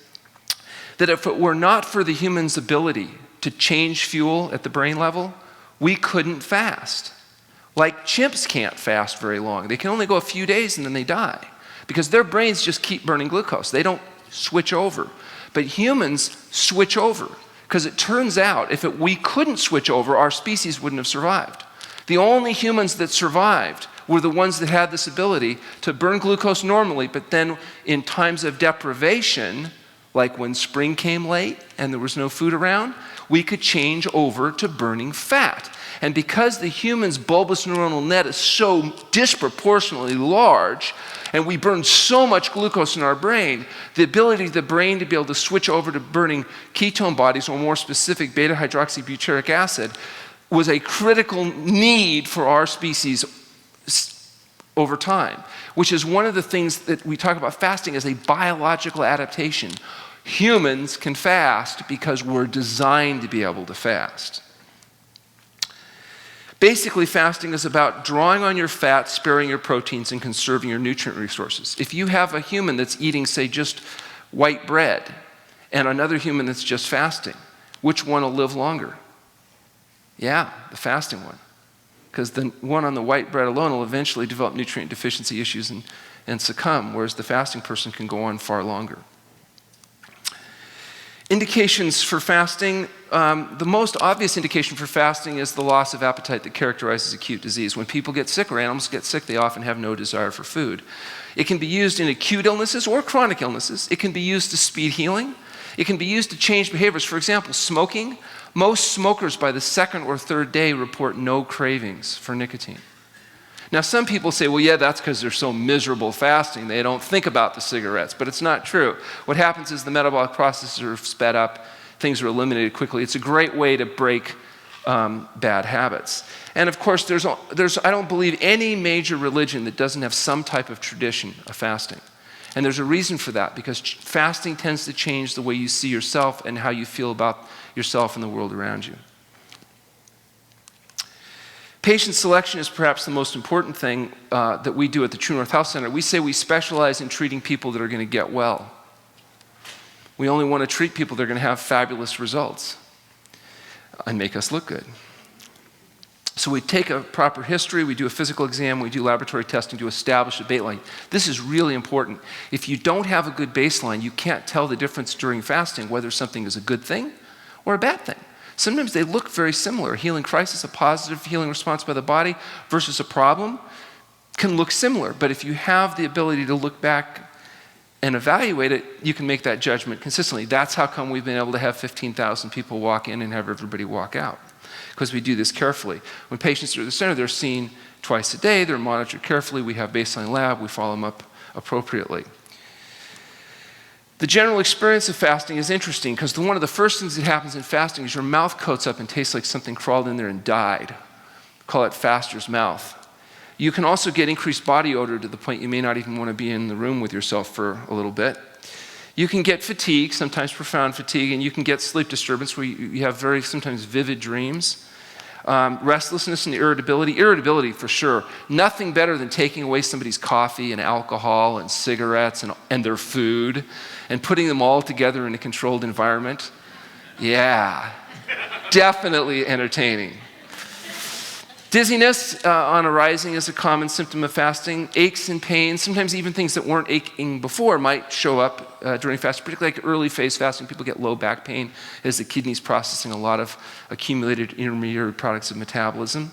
[SPEAKER 2] that if it were not for the human's ability to change fuel at the brain level, we couldn't fast. Like chimps can't fast very long. They can only go a few days and then they die because their brains just keep burning glucose. They don't switch over. But humans switch over because it turns out if we couldn't switch over, our species wouldn't have survived. The only humans that survived were the ones that had this ability to burn glucose normally, but then in times of deprivation, like when spring came late and there was no food around, we could change over to burning fat. And because the human's bulbous neuronal net is so disproportionately large, and we burn so much glucose in our brain, the ability of the brain to be able to switch over to burning ketone bodies, or more specific beta-hydroxybutyrate acid, was a critical need for our species over time, which is one of the things that we talk about fasting as a biological adaptation. Humans can fast because we're designed to be able to fast. Basically, fasting is about drawing on your fat, sparing your proteins, and conserving your nutrient resources. If you have a human that's eating, say, just white bread, and another human that's just fasting, which one will live longer? Yeah, the fasting one. Because the one on the white bread alone will eventually develop nutrient deficiency issues and succumb, whereas the fasting person can go on far longer. Indications for fasting. The most obvious indication for fasting is the loss of appetite that characterizes acute disease. When people get sick or animals get sick, they often have no desire for food. It can be used in acute illnesses or chronic illnesses. It can be used to speed healing. It can be used to change behaviors. For example, smoking. Most smokers by the 2nd or 3rd day report no cravings for nicotine. Now, some people say, well, yeah, that's because they're so miserable fasting. They don't think about the cigarettes, but it's not true. What happens is the metabolic processes are sped up, things are eliminated quickly. It's a great way to break bad habits. And of course, there's I don't believe any major religion that doesn't have some type of tradition of fasting. And there's a reason for that, because fasting tends to change the way you see yourself and how you feel about yourself and the world around you. Patient selection is perhaps the most important thing that we do at the True North Health Center. We say we specialize in treating people that are going to get well. We only want to treat people that are going to have fabulous results and make us look good. So we take a proper history, we do a physical exam, we do laboratory testing to establish a baseline. This is really important. If you don't have a good baseline, you can't tell the difference during fasting whether something is a good thing or a bad thing. Sometimes they look very similar. A healing crisis, a positive healing response by the body versus a problem can look similar. But if you have the ability to look back and evaluate it, you can make that judgment consistently. That's how come we've been able to have 15,000 people walk in and have everybody walk out. Because we do this carefully. When patients are at the center, they're seen twice a day, they're monitored carefully, we have baseline lab, we follow them up appropriately. The general experience of fasting is interesting because one of the first things that happens in fasting is your mouth coats up and tastes like something crawled in there and died. Call it faster's mouth. You can also get increased body odor to the point you may not even want to be in the room with yourself for a little bit. You can get fatigue, sometimes profound fatigue, and you can get sleep disturbance where you have very sometimes vivid dreams. Restlessness and irritability. Irritability for sure. Nothing better than taking away somebody's coffee and alcohol and cigarettes and their food and putting them all together in a controlled environment. Yeah, definitely entertaining. Dizziness on arising is a common symptom of fasting. Aches and pains, sometimes even things that weren't aching before might show up during fasting, particularly like early phase fasting. People get low back pain as the kidney's processing a lot of accumulated intermediary products of metabolism.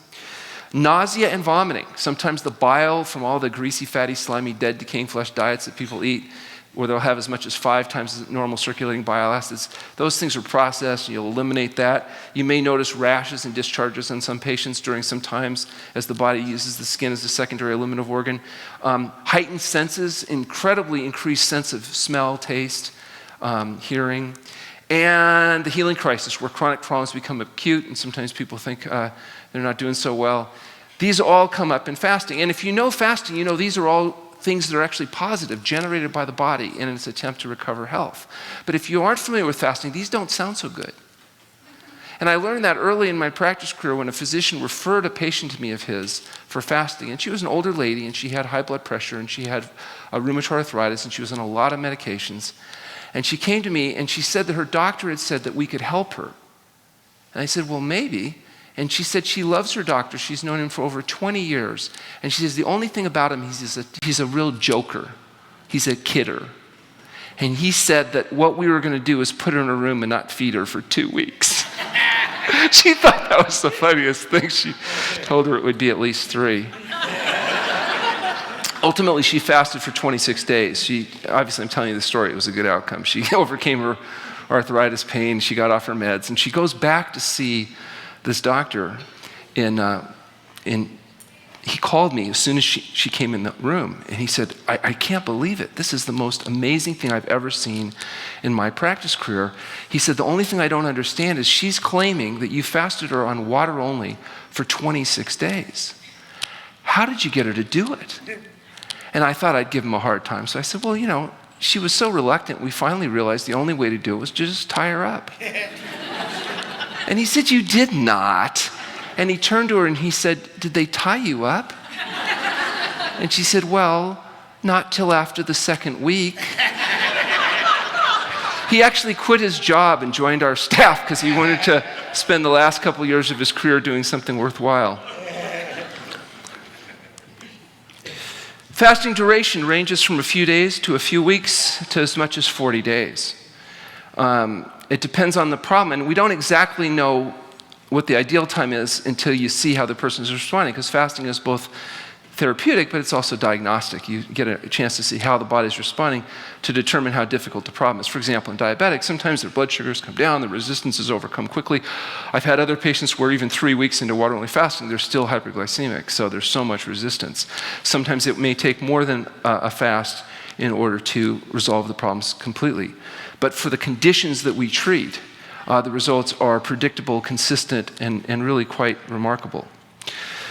[SPEAKER 2] Nausea and vomiting. Sometimes the bile from all the greasy, fatty, slimy, dead, decaying flesh diets that people eat, where they'll have as much as 5 times the normal circulating bile acids. Those things are processed, and you'll eliminate that. You may notice rashes and discharges in some patients during some times as the body uses the skin as a secondary eliminative organ. Heightened senses, incredibly increased sense of smell, taste, hearing. And the healing crisis, where chronic problems become acute, and sometimes people think they're not doing so well. These all come up in fasting. And if you know fasting, you know these are all things that are actually positive, generated by the body in its attempt to recover health. But if you aren't familiar with fasting, these don't sound so good. And I learned that early in my practice career when a physician referred a patient to me of his for fasting. And she was an older lady, and she had high blood pressure, and she had rheumatoid arthritis, and she was on a lot of medications. And she came to me, and she said that her doctor had said that we could help her. And I said, well, maybe. And she said she loves her doctor. She's known him for over 20 years. And she says the only thing about him, he's a real joker. He's a kidder. And he said that what we were going to do is put her in a room and not feed her for 2 weeks. She thought that was the funniest thing. She told her it would be at least 3. Ultimately, she fasted for 26 days. Obviously, I'm telling you the story. It was a good outcome. She overcame her arthritis pain. She got off her meds. And she goes back to see this doctor, and he called me as soon as she came in the room, and he said, I can't believe it. This is the most amazing thing I've ever seen in my practice career. He said, the only thing I don't understand is she's claiming that you fasted her on water only for 26 days. How did you get her to do it? And I thought I'd give him a hard time. So I said, well, she was so reluctant, we finally realized the only way to do it was to just tie her up. And he said, you did not. And he turned to her and he said, did they tie you up? And she said, well, not till after the 2nd week. He actually quit his job and joined our staff because he wanted to spend the last couple years of his career doing something worthwhile. Fasting duration ranges from a few days to a few weeks to as much as 40 days. It depends on the problem, and we don't exactly know what the ideal time is until you see how the person is responding, because fasting is both therapeutic, but it's also diagnostic. You get a chance to see how the body is responding to determine how difficult the problem is. For example, in diabetics, sometimes their blood sugars come down, the resistance is overcome quickly. I've had other patients where even 3 weeks into water-only fasting, they're still hyperglycemic, so there's so much resistance. Sometimes it may take more than a fast in order to resolve the problems completely. But for the conditions that we treat, the results are predictable, consistent, and really quite remarkable.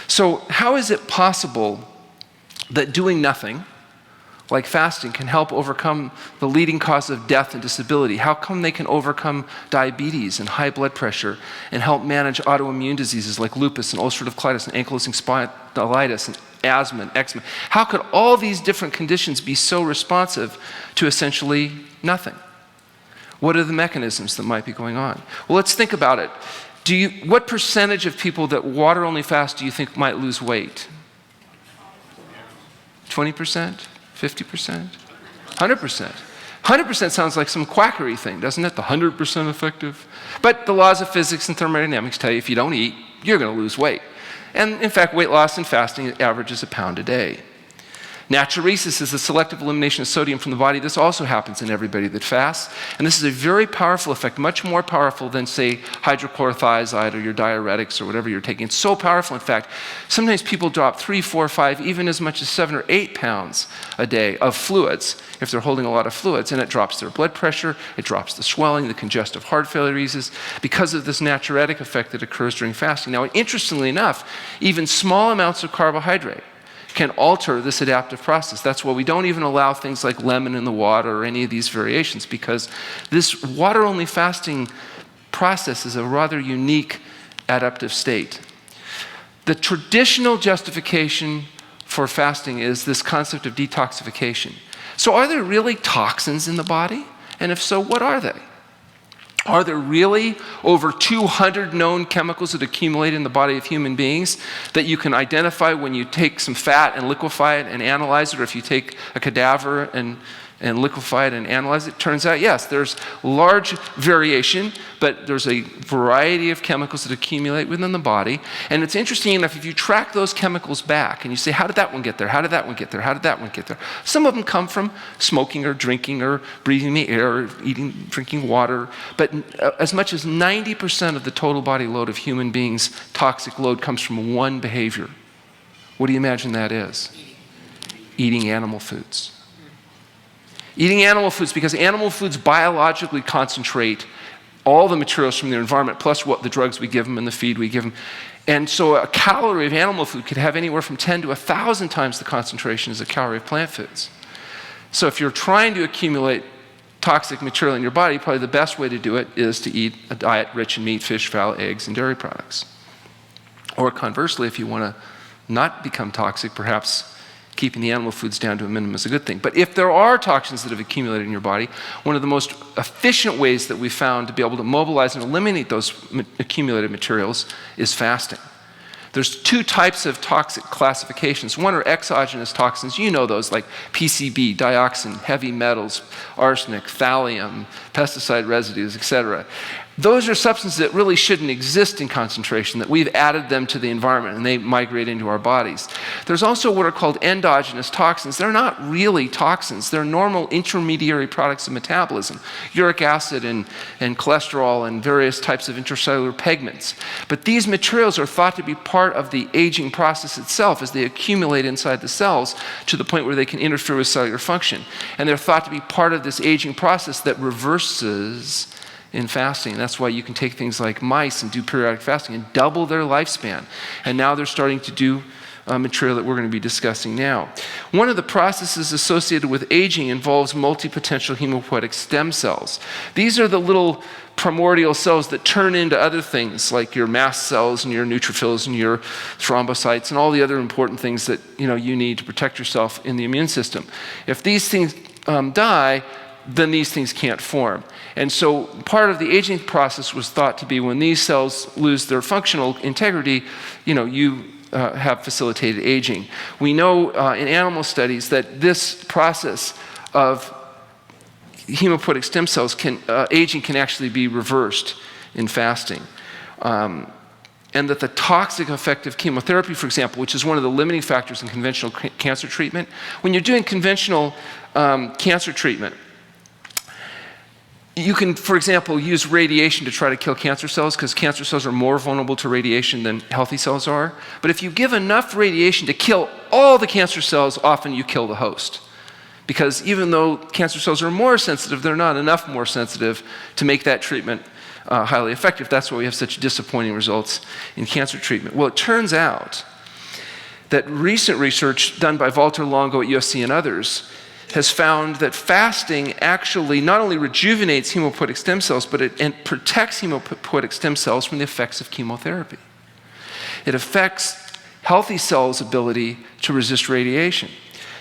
[SPEAKER 2] So how is it possible that doing nothing like fasting, can help overcome the leading cause of death and disability? How come they can overcome diabetes and high blood pressure and help manage autoimmune diseases like lupus and ulcerative colitis and ankylosing spondylitis and asthma and eczema? How could all these different conditions be so responsive to essentially nothing? What are the mechanisms that might be going on? Well, let's think about it. What percentage of people that water-only fast do you think might lose weight? 20%? 50%? 100%? 100% sounds like some quackery thing, doesn't it? The 100% effective. But the laws of physics and thermodynamics tell you if you don't eat, you're going to lose weight. And in fact, weight loss in fasting averages a pound a day. Natriuresis is the selective elimination of sodium from the body. This also happens in everybody that fasts. And this is a very powerful effect, much more powerful than, say, hydrochlorothiazide or your diuretics or whatever you're taking. It's so powerful, in fact, sometimes people drop 3, 4, 5, even as much as 7 or 8 pounds a day of fluids if they're holding a lot of fluids. And it drops their blood pressure, it drops the swelling, the congestive heart failure eases because of this natriuretic effect that occurs during fasting. Now, interestingly enough, even small amounts of carbohydrate can alter this adaptive process. That's why we don't even allow things like lemon in the water or any of these variations, because this water-only fasting process is a rather unique adaptive state. The traditional justification for fasting is this concept of detoxification. So are there really toxins in the body? And if so, what are they? Are there really over 200 known chemicals that accumulate in the body of human beings that you can identify when you take some fat and liquefy it and analyze it, or if you take a cadaver and liquefy it and analyze it? Turns out, yes, there's large variation, but there's a variety of chemicals that accumulate within the body. And it's interesting enough, if you track those chemicals back and you say, how did that one get there? How did that one get there? How did that one get there? Some of them come from smoking or drinking or breathing the air or drinking water. But as much as 90% of the total body load of human beings' toxic load comes from one behavior. What do you imagine that is? Eating animal foods. Eating animal foods, because animal foods biologically concentrate all the materials from their environment, plus what the drugs we give them and the feed we give them. And so a calorie of animal food could have anywhere from 10 to 1,000 times the concentration as a calorie of plant foods. So if you're trying to accumulate toxic material in your body, probably the best way to do it is to eat a diet rich in meat, fish, fowl, eggs, and dairy products. Or conversely, if you want to not become toxic, perhaps keeping the animal foods down to a minimum is a good thing. But if there are toxins that have accumulated in your body, one of the most efficient ways that we've found to be able to mobilize and eliminate those accumulated materials is fasting. There's 2 types of toxic classifications. One are exogenous toxins. You know those, like PCB, dioxin, heavy metals, arsenic, thallium, pesticide residues, etc. Those are substances that really shouldn't exist in concentration, that we've added them to the environment and they migrate into our bodies. There's also what are called endogenous toxins. They're not really toxins. They're normal intermediary products of metabolism, uric acid and cholesterol and various types of intracellular pigments. But these materials are thought to be part of the aging process itself as they accumulate inside the cells to the point where they can interfere with cellular function. And they're thought to be part of this aging process that reverses in fasting. That's why you can take things like mice and do periodic fasting and double their lifespan. And now they're starting to do material that we're going to be discussing now. One of the processes associated with aging involves multipotential hematopoietic stem cells. These are the little primordial cells that turn into other things like your mast cells and your neutrophils and your thrombocytes and all the other important things that you need to protect yourself in the immune system. If these things die, then these things can't form. And so part of the aging process was thought to be when these cells lose their functional integrity, you have facilitated aging. We know in animal studies that this process of hematopoietic stem cells aging can actually be reversed in fasting. And that the toxic effect of chemotherapy, for example, which is one of the limiting factors in conventional cancer treatment, when you're doing conventional cancer treatment, you can, for example, use radiation to try to kill cancer cells because cancer cells are more vulnerable to radiation than healthy cells are. But if you give enough radiation to kill all the cancer cells, often you kill the host. Because even though cancer cells are more sensitive, they're not enough more sensitive to make that treatment highly effective. That's why we have such disappointing results in cancer treatment. Well, it turns out that recent research done by Walter Longo at USC and others has found that fasting actually not only rejuvenates hematopoietic stem cells, but it protects hematopoietic stem cells from the effects of chemotherapy. It affects healthy cells' ability to resist radiation.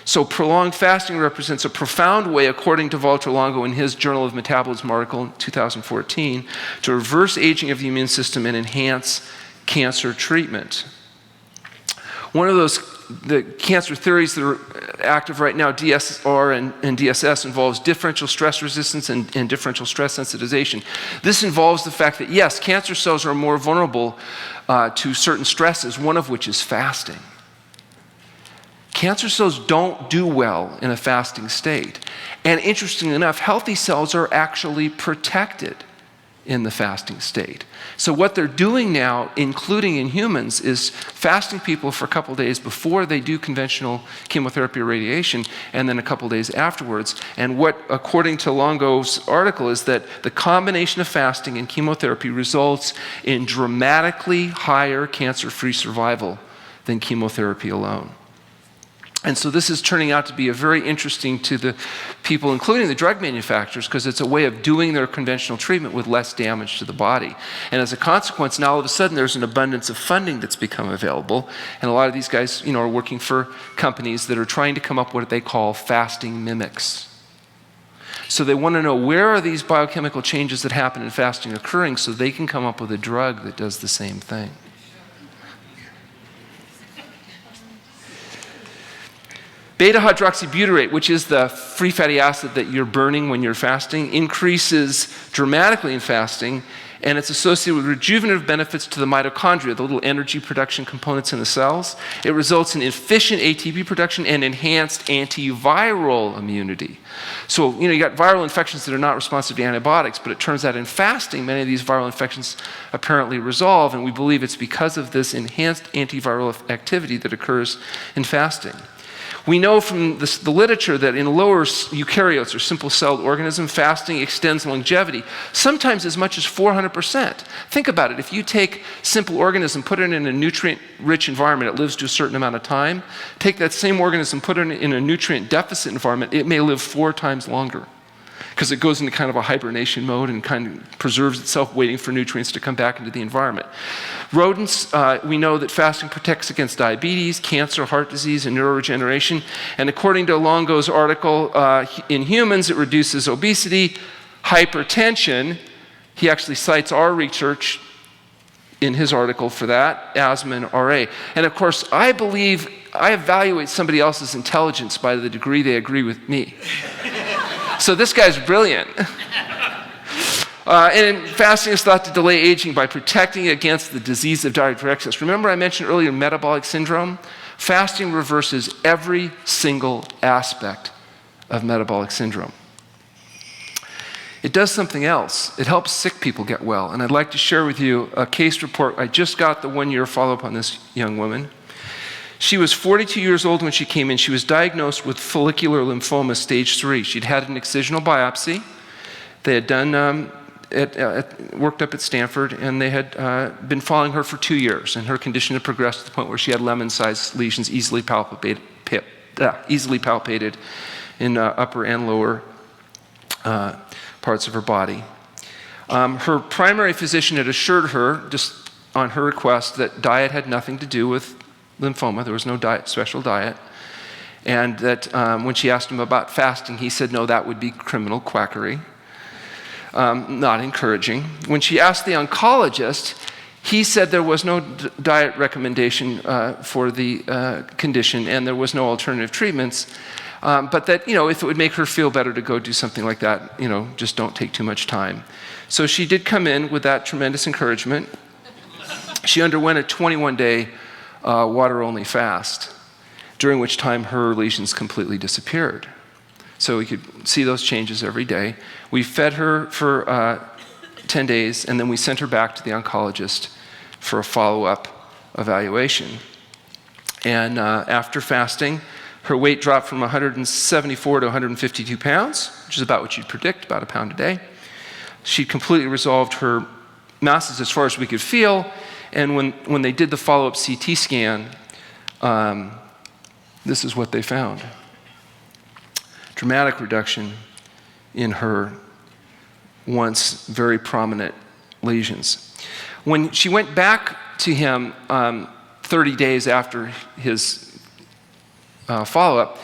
[SPEAKER 2] So prolonged fasting represents a profound way, according to Walter Longo in his Journal of Metabolism article in 2014, to reverse aging of the immune system and enhance cancer treatment. One of the cancer theories that are active right now, DSR and DSS, involves differential stress resistance and differential stress sensitization. This involves the fact that, yes, cancer cells are more vulnerable to certain stresses, one of which is fasting. Cancer cells don't do well in a fasting state. And interestingly enough, healthy cells are actually protected in the fasting state. So what they're doing now, including in humans, is fasting people for a couple days before they do conventional chemotherapy or radiation, and then a couple days afterwards. And what, according to Longo's article, is that the combination of fasting and chemotherapy results in dramatically higher cancer-free survival than chemotherapy alone. And so this is turning out to be a very interesting to the people, including the drug manufacturers, because it's a way of doing their conventional treatment with less damage to the body. And as a consequence, now all of a sudden there's an abundance of funding that's become available. And a lot of these guys, are working for companies that are trying to come up with what they call fasting mimics. So they want to know, where are these biochemical changes that happen in fasting occurring, so they can come up with a drug that does the same thing. Beta-hydroxybutyrate, which is the free fatty acid that you're burning when you're fasting, increases dramatically in fasting, and it's associated with rejuvenative benefits to the mitochondria, the little energy production components in the cells. It results in efficient ATP production and enhanced antiviral immunity. So, you got viral infections that are not responsive to antibiotics, but it turns out in fasting, many of these viral infections apparently resolve, and we believe it's because of this enhanced antiviral activity that occurs in fasting. We know from the literature that in lower eukaryotes, or simple-celled organisms, fasting extends longevity, sometimes as much as 400%. Think about it. If you take simple organism, put it in a nutrient-rich environment, it lives to a certain amount of time. Take that same organism, put it in a nutrient-deficit environment, it may live 4 times longer, because it goes into kind of a hibernation mode and kind of preserves itself, waiting for nutrients to come back into the environment. Rodents, we know that fasting protects against diabetes, cancer, heart disease, and neurodegeneration. And according to Longo's article, in humans, it reduces obesity, hypertension. He actually cites our research in his article for that, asthma and RA. And of course, I evaluate somebody else's intelligence by the degree they agree with me. So this guy's brilliant. And fasting is thought to delay aging by protecting against the disease of dietary excess. Remember I mentioned earlier metabolic syndrome? Fasting reverses every single aspect of metabolic syndrome. It does something else. It helps sick people get well. And I'd like to share with you a case report. I just got the 1-year follow-up on this young woman. She was 42 years old when she came in. She was diagnosed with follicular lymphoma stage 3. She'd had an excisional biopsy. They had done, worked up at Stanford, and they had been following her for 2 years. And her condition had progressed to the point where she had lemon-sized lesions easily palpated in upper and lower parts of her body. Her primary physician had assured her, just on her request, that diet had nothing to do with lymphoma. There was no special diet. And that when she asked him about fasting, he said, no, that would be criminal quackery. Not encouraging. When she asked the oncologist, he said there was no diet recommendation for the condition, and there was no alternative treatments. But that, if it would make her feel better to go do something like that, just don't take too much time. So she did come in with that tremendous encouragement. She underwent a 21-day water-only fast, during which time her lesions completely disappeared. So we could see those changes every day. We fed her for 10 days, and then we sent her back to the oncologist for a follow-up evaluation. And after fasting, her weight dropped from 174 to 152 pounds, which is about what you'd predict, about a pound a day. She completely resolved her masses as far as we could feel. And when they did the follow-up CT scan, this is what they found. dramatic reduction in her once very prominent lesions. When she went back to him 30 days after his follow-up,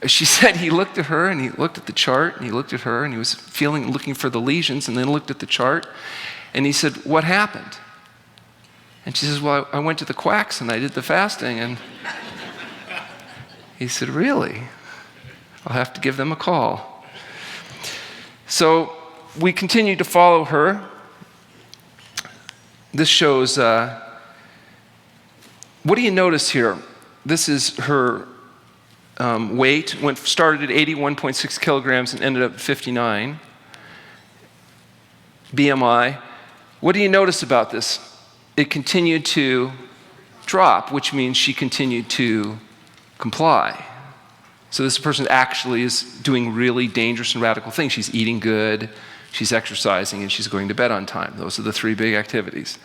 [SPEAKER 2] she said he looked at her and he looked at the chart and he looked at her and he was looking for the lesions and then looked at the chart and he said, "What happened?" And she says, "Well, I went to the quacks and I did the fasting." And he said, "Really? I'll have to give them a call." So we continued to follow her. This shows, what do you notice here? This is her weight. Started at 81.6 kilograms and ended up at 59. BMI. What do you notice about this? It continued to drop, which means she continued to comply. So this person actually is doing really dangerous and radical things. She's eating good, she's exercising, and she's going to bed on time. Those are the three big activities.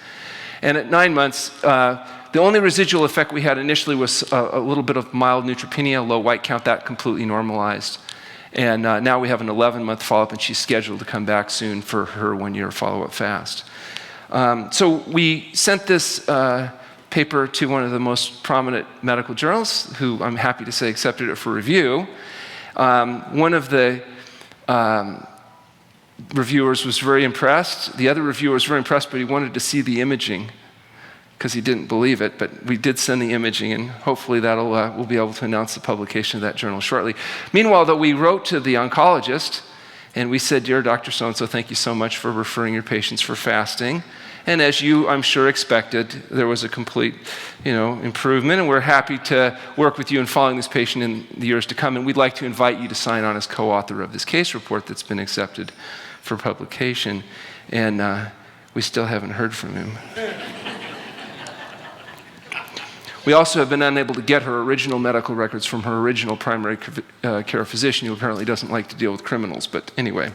[SPEAKER 2] And at 9 months, the only residual effect we had initially was a little bit of mild neutropenia, low white count. That completely normalized. And now we have an 11-month follow-up, and she's scheduled to come back soon for her 1-year follow-up fast. So we sent this paper to one of the most prominent medical journals, who I'm happy to say accepted it for review. One of the reviewers was very impressed. The other reviewer was very impressed, but he wanted to see the imaging because he didn't believe it. But we did send the imaging, and hopefully we'll be able to announce the publication of that journal shortly. Meanwhile, though, we wrote to the oncologist, and we said, "Dear Dr. So-and-so, thank you so much for referring your patients for fasting. And as you, I'm sure, expected, there was a complete, improvement, and we're happy to work with you in following this patient in the years to come, and we'd like to invite you to sign on as co-author of this case report that's been accepted for publication." And we still haven't heard from him. We also have been unable to get her original medical records from her original primary care physician, who apparently doesn't like to deal with criminals, but anyway.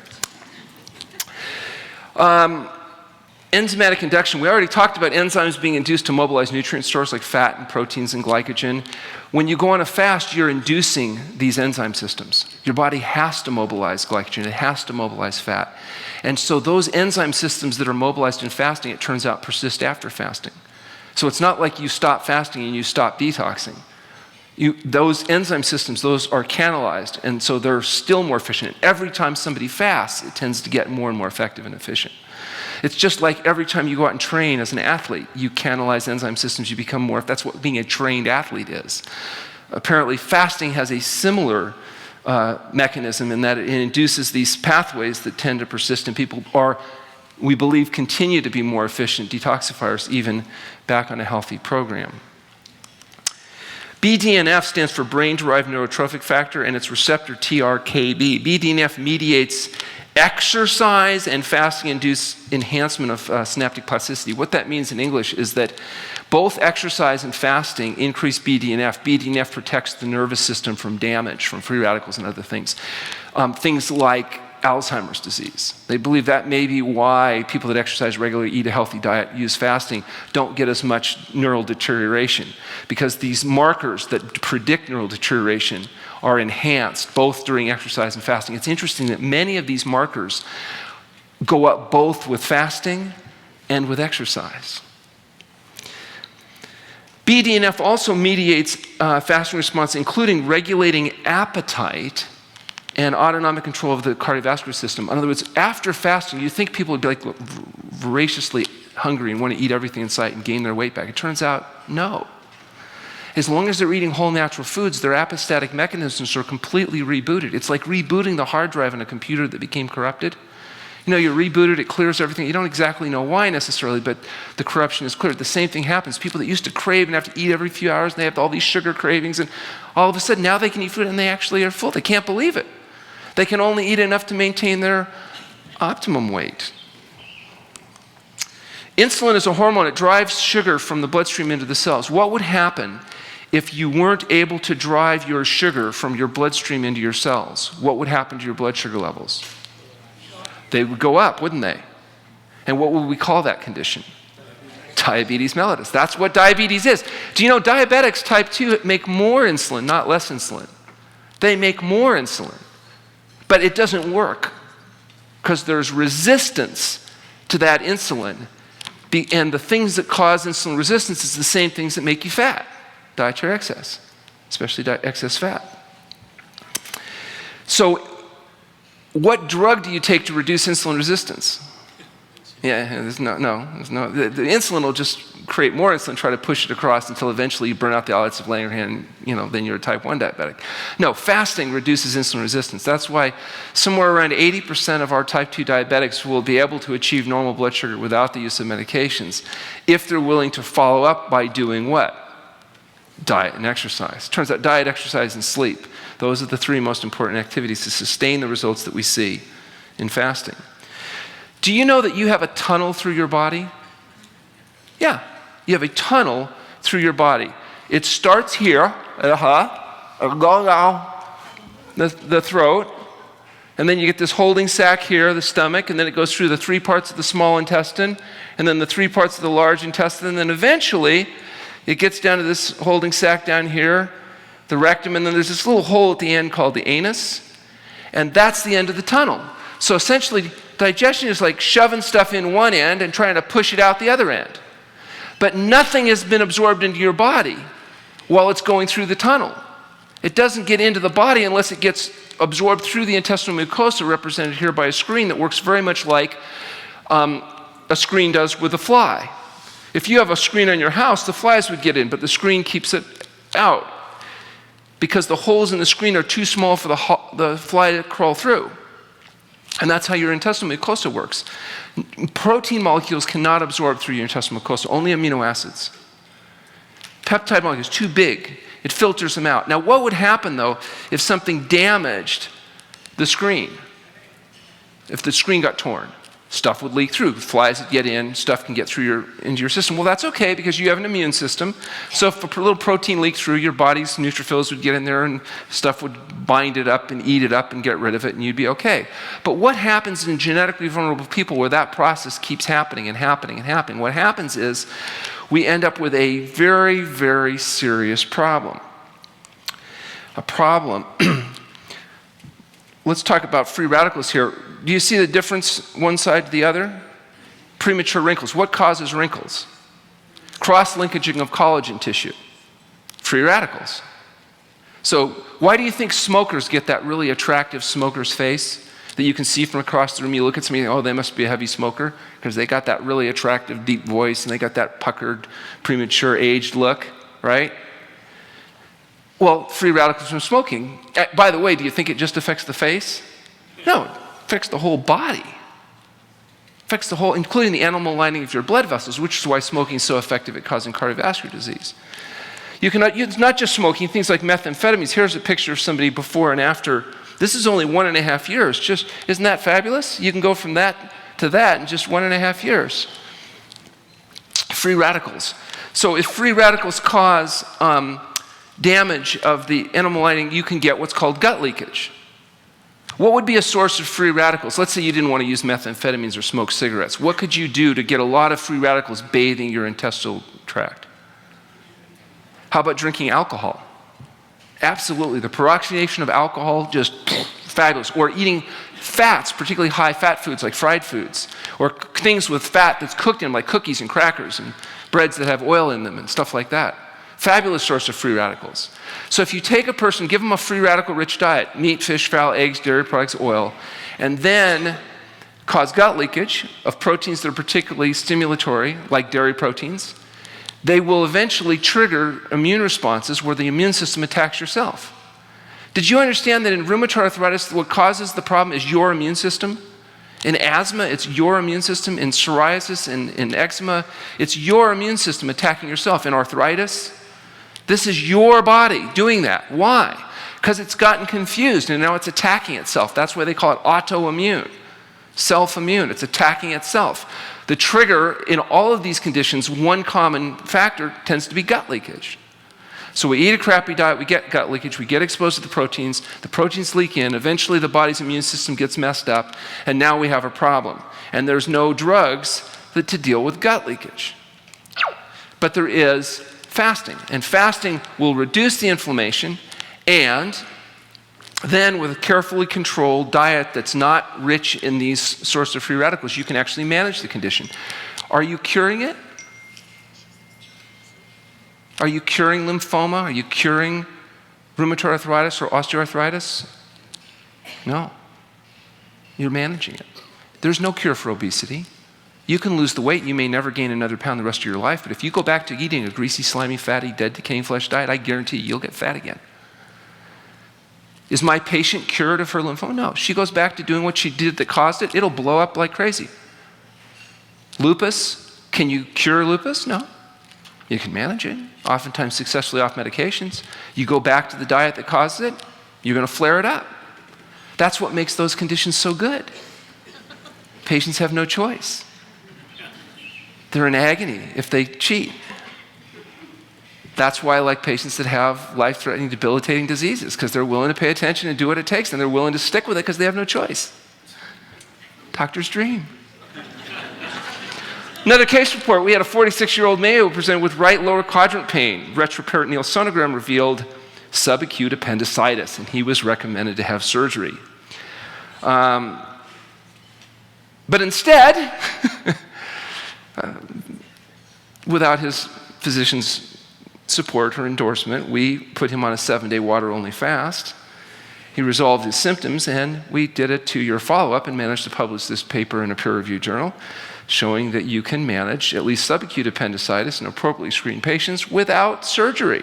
[SPEAKER 2] Enzymatic induction. We already talked about enzymes being induced to mobilize nutrient stores like fat and proteins and glycogen. When you go on a fast, you're inducing these enzyme systems. Your body has to mobilize glycogen. It has to mobilize fat. And so those enzyme systems that are mobilized in fasting, it turns out, persist after fasting. So it's not like you stop fasting and you stop detoxing. Those enzyme systems, those are catalyzed, and so they're still more efficient. Every time somebody fasts, it tends to get more and more effective and efficient. It's just like every time you go out and train as an athlete, you catalyze enzyme systems, you become more, that's what being a trained athlete is. Apparently, fasting has a similar mechanism in that it induces these pathways that tend to persist, and people are, we believe, continue to be more efficient detoxifiers even back on a healthy program. BDNF stands for brain-derived neurotrophic factor, and its receptor TRKB. BDNF mediates exercise and fasting-induced enhancement of synaptic plasticity. What that means in English is that both exercise and fasting increase BDNF. BDNF protects the nervous system from damage, from free radicals and other things. Things like Alzheimer's disease. They believe that may be why people that exercise regularly, eat a healthy diet, use fasting, don't get as much neural deterioration, because these markers that predict neural deterioration are enhanced both during exercise and fasting. It's interesting that many of these markers go up both with fasting and with exercise. BDNF also mediates fasting response, including regulating appetite and autonomic control of the cardiovascular system. In other words, after fasting, you think people would be like voraciously hungry and want to eat everything in sight and gain their weight back. It turns out, no. As long as they're eating whole natural foods, their apostatic mechanisms are completely rebooted. It's like rebooting the hard drive in a computer that became corrupted. You reboot it, it clears everything. You don't exactly know why necessarily, but the corruption is cleared. The same thing happens. People that used to crave and have to eat every few hours, and they have all these sugar cravings, and all of a sudden now they can eat food and they actually are full. They can't believe it. They can only eat enough to maintain their optimum weight. Insulin is a hormone. It drives sugar from the bloodstream into the cells. What would happen if you weren't able to drive your sugar from your bloodstream into your cells? What would happen to your blood sugar levels? They would go up, wouldn't they? And what would we call that condition? Diabetes mellitus. That's what diabetes is. Do you know diabetics type 2 make more insulin, not less insulin? They make more insulin. But it doesn't work because there's resistance to that insulin. And the things that cause insulin resistance is the same things that make you fat. Dietary excess, especially excess fat. So what drug do you take to reduce insulin resistance? Yeah, there's no. The insulin will just create more insulin, try to push it across until eventually you burn out the islets of Langerhans, and then you're a type 1 diabetic. No, fasting reduces insulin resistance. That's why somewhere around 80% of our type 2 diabetics will be able to achieve normal blood sugar without the use of medications if they're willing to follow up by doing what? Diet and exercise. Turns out diet, exercise, and sleep. Those are the three most important activities to sustain the results that we see in fasting. Do you know that you have a tunnel through your body? Yeah, you have a tunnel through your body. It starts here, go down the throat, and then you get this holding sac here, the stomach, and then it goes through the 3 parts of the small intestine, and then the 3 parts of the large intestine, and then eventually it gets down to this holding sac down here, the rectum, and then there's this little hole at the end called the anus, and that's the end of the tunnel. So essentially, digestion is like shoving stuff in one end and trying to push it out the other end. But nothing has been absorbed into your body while it's going through the tunnel. It doesn't get into the body unless it gets absorbed through the intestinal mucosa, represented here by a screen that works very much like a screen does with a fly. If you have a screen on your house, the flies would get in, but the screen keeps it out because the holes in the screen are too small for the fly to crawl through. And that's how your intestinal mucosa works. Protein molecules cannot absorb through your intestinal mucosa, only amino acids. Peptide molecules, too big. It filters them out. Now, what would happen, though, if something damaged the screen? If the screen got torn? Stuff would leak through. Flies would get in, stuff can get into your system. Well, that's okay because you have an immune system. So if a little protein leaked through, your body's neutrophils would get in there and stuff would bind it up and eat it up and get rid of it and you'd be okay. But what happens in genetically vulnerable people where that process keeps happening and happening and happening? What happens is we end up with a very, very serious problem. A problem. Let's talk about free radicals here. Do you see the difference one side to the other? Premature wrinkles. What causes wrinkles? Cross-linkaging of collagen tissue. Free radicals. So why do you think smokers get that really attractive smoker's face that you can see from across the room? You look at somebody and think, oh, they must be a heavy smoker because they got that really attractive deep voice and they got that puckered, premature, aged look, right? Well, free radicals from smoking. By the way, do you think it just affects the face? No, it affects the whole body. It affects the whole, including the animal lining of your blood vessels, which is why smoking is so effective at causing cardiovascular disease. It's not just smoking, things like methamphetamines. Here's a picture of somebody before and after. This is only 1.5 years. Just, isn't that fabulous? You can go from that to that in just 1.5 years. Free radicals. So if free radicals cause damage of the animal lining, you can get what's called gut leakage. What would be a source of free radicals? Let's say you didn't want to use methamphetamines or smoke cigarettes. What could you do to get a lot of free radicals bathing your intestinal tract? How about drinking alcohol? Absolutely. The peroxidation of alcohol, just fabulous. Or eating fats, particularly high fat foods like fried foods, or things with fat that's cooked in, like cookies and crackers and breads that have oil in them and stuff like that. Fabulous source of free radicals. So if you take a person, give them a free radical-rich diet, meat, fish, fowl, eggs, dairy products, oil, and then cause gut leakage of proteins that are particularly stimulatory, like dairy proteins, they will eventually trigger immune responses where the immune system attacks yourself. Did you understand that in rheumatoid arthritis, what causes the problem is your immune system? In asthma, it's your immune system. In psoriasis, in eczema, it's your immune system attacking yourself. In arthritis, this is your body doing that. Why? Because it's gotten confused and now it's attacking itself. That's why they call it autoimmune, self-immune. It's attacking itself. The trigger in all of these conditions, one common factor tends to be gut leakage. So we eat a crappy diet, we get gut leakage, we get exposed to the proteins leak in, eventually the body's immune system gets messed up, and now we have a problem. And there's no drugs to deal with gut leakage. But there is fasting, and fasting will reduce the inflammation and then with a carefully controlled diet that's not rich in these sources of free radicals, you can actually manage the condition. Are you curing it? Are you curing lymphoma? Are you curing rheumatoid arthritis or osteoarthritis? No. You're managing it. There's no cure for obesity. You can lose the weight. You may never gain another pound the rest of your life, but if you go back to eating a greasy, slimy, fatty, dead, decaying flesh diet, I guarantee you'll get fat again. Is my patient cured of her lymphoma? No. She goes back to doing what she did that caused it. It'll blow up like crazy. Lupus, can you cure lupus? No. You can manage it, oftentimes successfully off medications. You go back to the diet that caused it, you're going to flare it up. That's what makes those conditions so good. Patients have no choice. They're in agony if they cheat. That's why I like patients that have life-threatening, debilitating diseases, because they're willing to pay attention and do what it takes, and they're willing to stick with it because they have no choice. Doctor's dream. Another case report, we had a 46-year-old male who presented with right lower quadrant pain. Retroperitoneal sonogram revealed subacute appendicitis, and he was recommended to have surgery. But instead, without his physician's support or endorsement, we put him on a 7-day water-only fast. He resolved his symptoms, and we did a 2-year follow-up and managed to publish this paper in a peer-reviewed journal showing that you can manage at least subacute appendicitis in appropriately screened patients without surgery.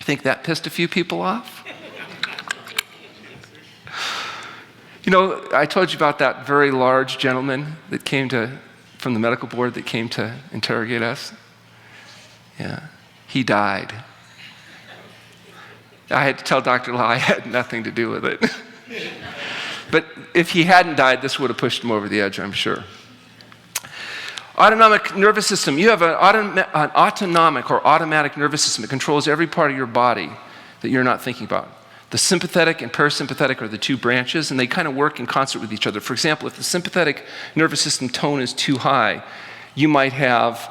[SPEAKER 2] Think that pissed a few people off? You know, I told you about that very large gentleman that came from the medical board that came to interrogate us. Yeah, he died. I had to tell Dr. Law I had nothing to do with it. But if he hadn't died, this would have pushed him over the edge, I'm sure. Autonomic nervous system. You have an autonomic or automatic nervous system that controls every part of your body that you're not thinking about. The sympathetic and parasympathetic are the two branches, and they kind of work in concert with each other. For example, if the sympathetic nervous system tone is too high, you might have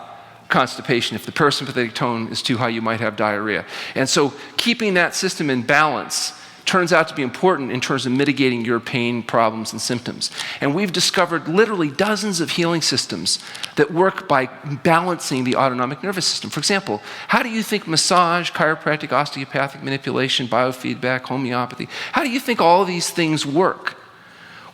[SPEAKER 2] constipation. If the parasympathetic tone is too high, you might have diarrhea. And so keeping that system in balance turns out to be important in terms of mitigating your pain problems and symptoms. And we've discovered literally dozens of healing systems that work by balancing the autonomic nervous system. For example, how do you think massage, chiropractic, osteopathic manipulation, biofeedback, homeopathy, how do you think all of these things work?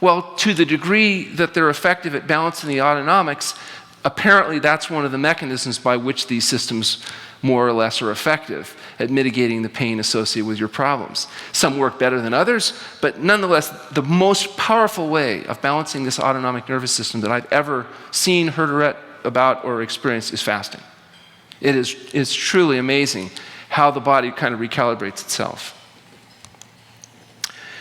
[SPEAKER 2] Well, to the degree that they're effective at balancing the autonomics, apparently that's one of the mechanisms by which these systems more or less are effective at mitigating the pain associated with your problems. Some work better than others, but nonetheless, the most powerful way of balancing this autonomic nervous system that I've ever seen, heard, or read about, or experienced is fasting. It's truly amazing how the body kind of recalibrates itself.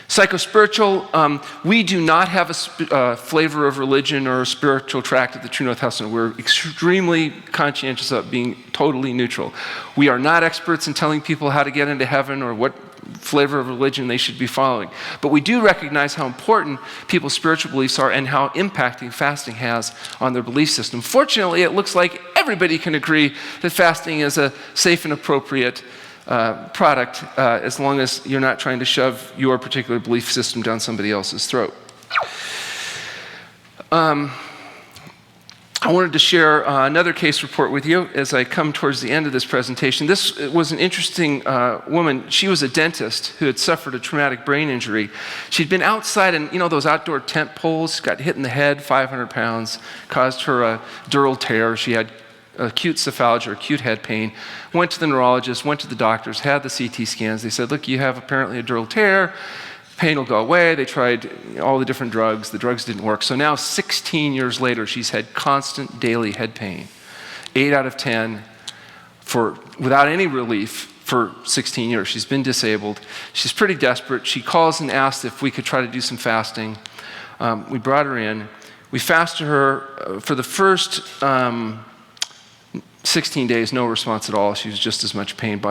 [SPEAKER 2] Psychospiritual, we do not have a flavor of religion or a spiritual tract at the True North Health Center. We're extremely conscientious of being totally neutral. We are not experts in telling people how to get into heaven or what flavor of religion they should be following. But we do recognize how important people's spiritual beliefs are and how impacting fasting has on their belief system. Fortunately, it looks like everybody can agree that fasting is a safe and appropriate product as long as you're not trying to shove your particular belief system down somebody else's throat. I wanted to share another case report with you as I come towards the end of this presentation. This was an interesting woman. She was a dentist who had suffered a traumatic brain injury. She'd been outside in, those outdoor tent poles, got hit in the head, 500 pounds, caused her a dural tear. She had acute cephalgia, acute head pain, went to the neurologist, went to the doctors, had the CT scans. They said, look, you have apparently a dural tear. Pain will go away. They tried all the different drugs. The drugs didn't work. So now 16 years later, she's had constant daily head pain. 8 out of 10 without any relief for 16 years. She's been disabled. She's pretty desperate. She calls and asks if we could try to do some fasting. We brought her in. We fasted her for the first 16 days, no response at all. She was just as much pain.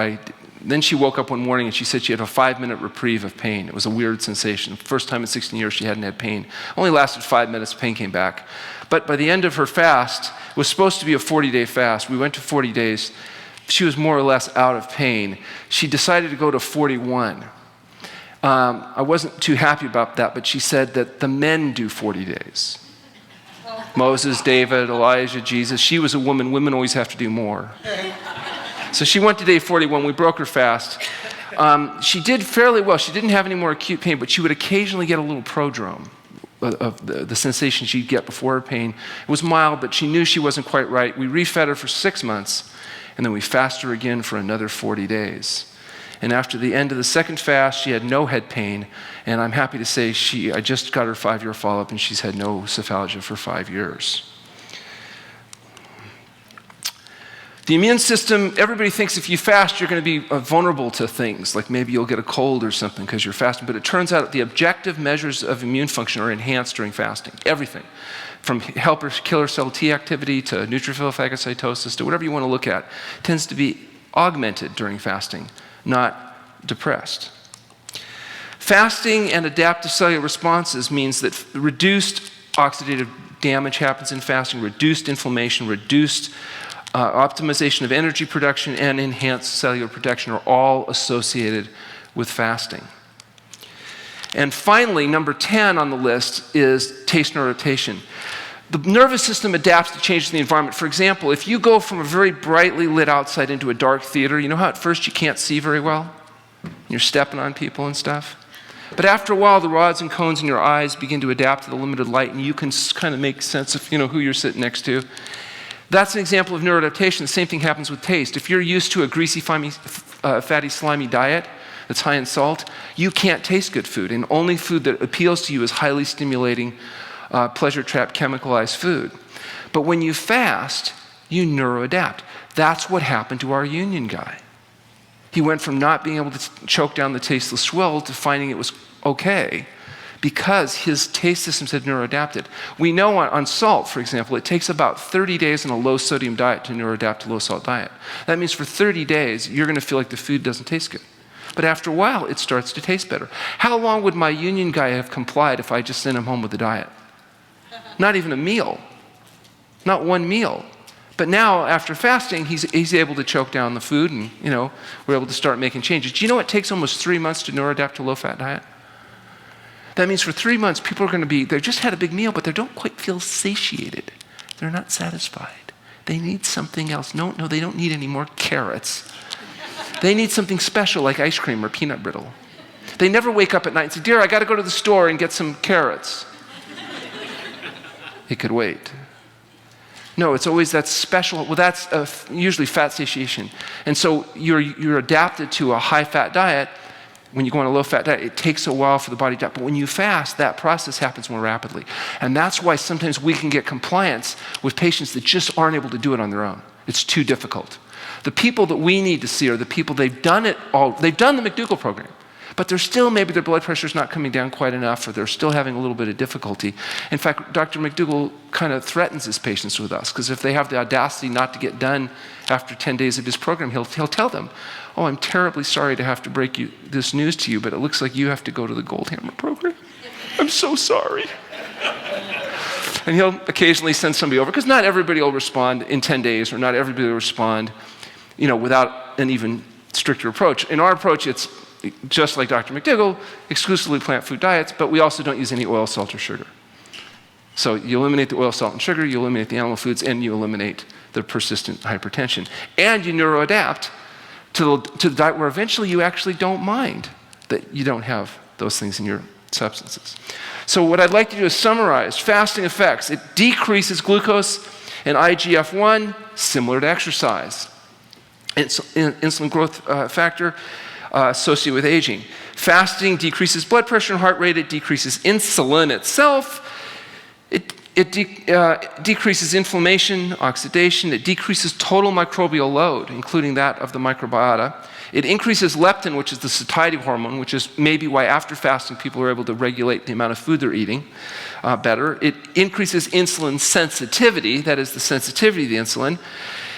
[SPEAKER 2] Then she woke up one morning and she said she had a 5-minute reprieve of pain. It was a weird sensation. First time in 16 years she hadn't had pain. Only lasted 5 minutes, pain came back. But by the end of her fast, it was supposed to be a 40-day fast. We went to 40 days. She was more or less out of pain. She decided to go to 41. I wasn't too happy about that, but she said that the men do 40 days. Moses, David, Elijah, Jesus. She was a woman. Women always have to do more. So she went to day 41. We broke her fast. She did fairly well. She didn't have any more acute pain, but she would occasionally get a little prodrome of the sensation she'd get before her pain. It was mild, but she knew she wasn't quite right. We refed her for 6 months, and then we fasted her again for another 40 days. And after the end of the second fast, she had no head pain. And I'm happy to say I just got her 5-year follow-up, and she's had no cephalgia for 5 years. The immune system, everybody thinks if you fast, you're going to be vulnerable to things, like maybe you'll get a cold or something because you're fasting. But it turns out the objective measures of immune function are enhanced during fasting. Everything. From helper killer cell T activity to neutrophil phagocytosis to whatever you want to look at, tends to be augmented during fasting, not depressed. Fasting and adaptive cellular responses means that reduced oxidative damage happens in fasting, reduced inflammation, reduced optimization of energy production, and enhanced cellular protection are all associated with fasting. And finally, number 10 on the list is taste neuroadaptation. The nervous system adapts to changes in the environment. For example, if you go from a very brightly lit outside into a dark theater, you know how at first you can't see very well? You're stepping on people and stuff. But after a while, the rods and cones in your eyes begin to adapt to the limited light, and you can kind of make sense of who you're sitting next to. That's an example of neuroadaptation. The same thing happens with taste. If you're used to a greasy, fatty, slimy diet that's high in salt, you can't taste good food, and only food that appeals to you is highly stimulating, pleasure-trapped, chemicalized food. But when you fast, you neuroadapt. That's what happened to our union guy. He went from not being able to choke down the tasteless swill to finding it was okay because his taste systems had neuroadapted. We know on salt, for example, it takes about 30 days in a low-sodium diet to neuroadapt to low-salt diet. That means for 30 days, you're going to feel like the food doesn't taste good. But after a while, it starts to taste better. How long would my union guy have complied if I just sent him home with a diet? Not even a meal. Not one meal. But now, after fasting, he's able to choke down the food, and we're able to start making changes. Do you know it takes almost 3 months to neuroadapt to a low-fat diet? That means for 3 months, people are going to they just had a big meal, but they don't quite feel satiated. They're not satisfied. They need something else. No, they don't need any more carrots. They need something special like ice cream or peanut brittle. They never wake up at night and say, "Dear, I got to go to the store and get some carrots." It could wait. No, it's always that special, well, that's usually fat satiation. And so you're adapted to a high-fat diet. When you go on a low-fat diet, it takes a while for the body to adapt. But when you fast, that process happens more rapidly. And that's why sometimes we can get compliance with patients that just aren't able to do it on their own. It's too difficult. The people that we need to see are the people they've done the McDougall program, but they're still, maybe their blood pressure is not coming down quite enough, or they're still having a little bit of difficulty. In fact, Dr. McDougall kind of threatens his patients with us, because if they have the audacity not to get done after 10 days of his program, he'll tell them, "Oh, I'm terribly sorry to have to break this news to you, but it looks like you have to go to the Goldhamer program. I'm so sorry." And he'll occasionally send somebody over, because not everybody will respond in 10 days, or not everybody will respond, without an even stricter approach. In our approach, it's just like Dr. McDougall, exclusively plant food diets, but we also don't use any oil, salt, or sugar. So you eliminate the oil, salt, and sugar, you eliminate the animal foods, and you eliminate the persistent hypertension. And you neuroadapt to the diet where eventually you actually don't mind that you don't have those things in your substances. So what I'd like to do is summarize fasting effects. It decreases glucose and IGF-1, similar to exercise. Insulin growth factor associated with aging. Fasting decreases blood pressure and heart rate. It decreases insulin itself. It decreases inflammation, oxidation. It decreases total microbial load, including that of the microbiota. It increases leptin, which is the satiety hormone, which is maybe why after fasting people are able to regulate the amount of food they're eating better. It increases insulin sensitivity, that is the sensitivity of the insulin.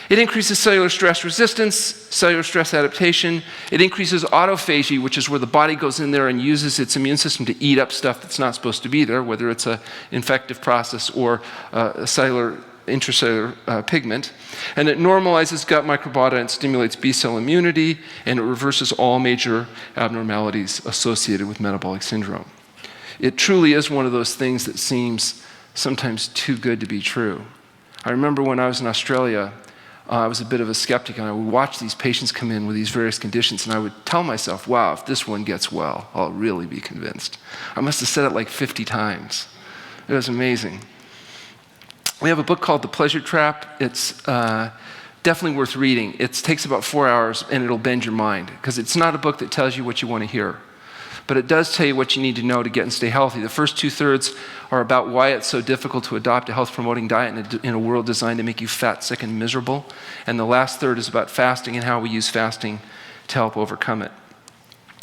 [SPEAKER 2] It increases cellular stress resistance, cellular stress adaptation. It increases autophagy, which is where the body goes in there and uses its immune system to eat up stuff that's not supposed to be there, whether it's an infective process or a cellular intracellular pigment. And it normalizes gut microbiota and stimulates B-cell immunity, and it reverses all major abnormalities associated with metabolic syndrome. It truly is one of those things that seems sometimes too good to be true. I remember when I was in Australia, I was a bit of a skeptic, and I would watch these patients come in with these various conditions, and I would tell myself, wow, if this one gets well, I'll really be convinced. I must have said it like 50 times. It was amazing. We have a book called The Pleasure Trap. It's definitely worth reading. It takes about 4 hours, and it'll bend your mind, because it's not a book that tells you what you want to hear. But it does tell you what you need to know to get and stay healthy. The first 2/3 are about why it's so difficult to adopt a health-promoting diet in a world designed to make you fat, sick, and miserable. And the last third is about fasting and how we use fasting to help overcome it.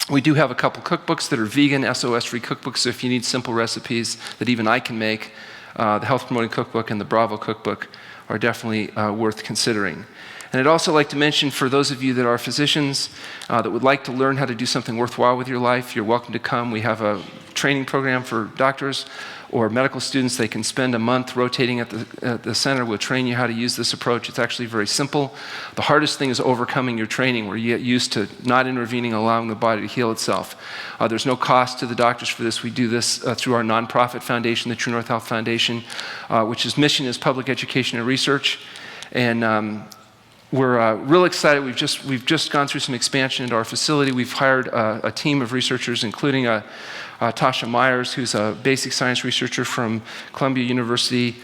[SPEAKER 2] We do have a couple cookbooks that are vegan, SOS-free cookbooks, so if you need simple recipes that even I can make, the Health Promoting Cookbook and the Bravo Cookbook are definitely worth considering. And I'd also like to mention, for those of you that are physicians that would like to learn how to do something worthwhile with your life, you're welcome to come. We have a training program for doctors or medical students. They can spend a month rotating at the center. We'll train you how to use this approach. It's actually very simple. The hardest thing is overcoming your training, where you get used to not intervening, allowing the body to heal itself. There's no cost to the doctors for this. We do this through our nonprofit foundation, the True North Health Foundation, which's mission is public education and research. And we're real excited. We've just gone through some expansion into our facility. We've hired a team of researchers, including Tasha Myers, who's a basic science researcher from Columbia University.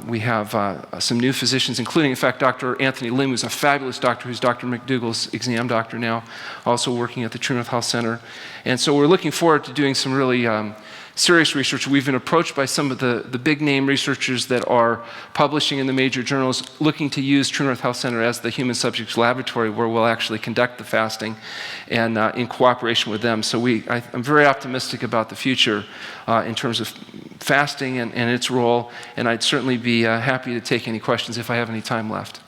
[SPEAKER 2] We have some new physicians, including, in fact, Dr. Anthony Lim, who's a fabulous doctor, who's Dr. McDougall's exam doctor now, also working at the True North Health Center. And so we're looking forward to doing some really serious research. We've been approached by some of the big name researchers that are publishing in the major journals, looking to use True North Health Center as the human subjects laboratory where we'll actually conduct the fasting, and in cooperation with them. So I'm very optimistic about the future in terms of fasting and its role, and I'd certainly be happy to take any questions if I have any time left.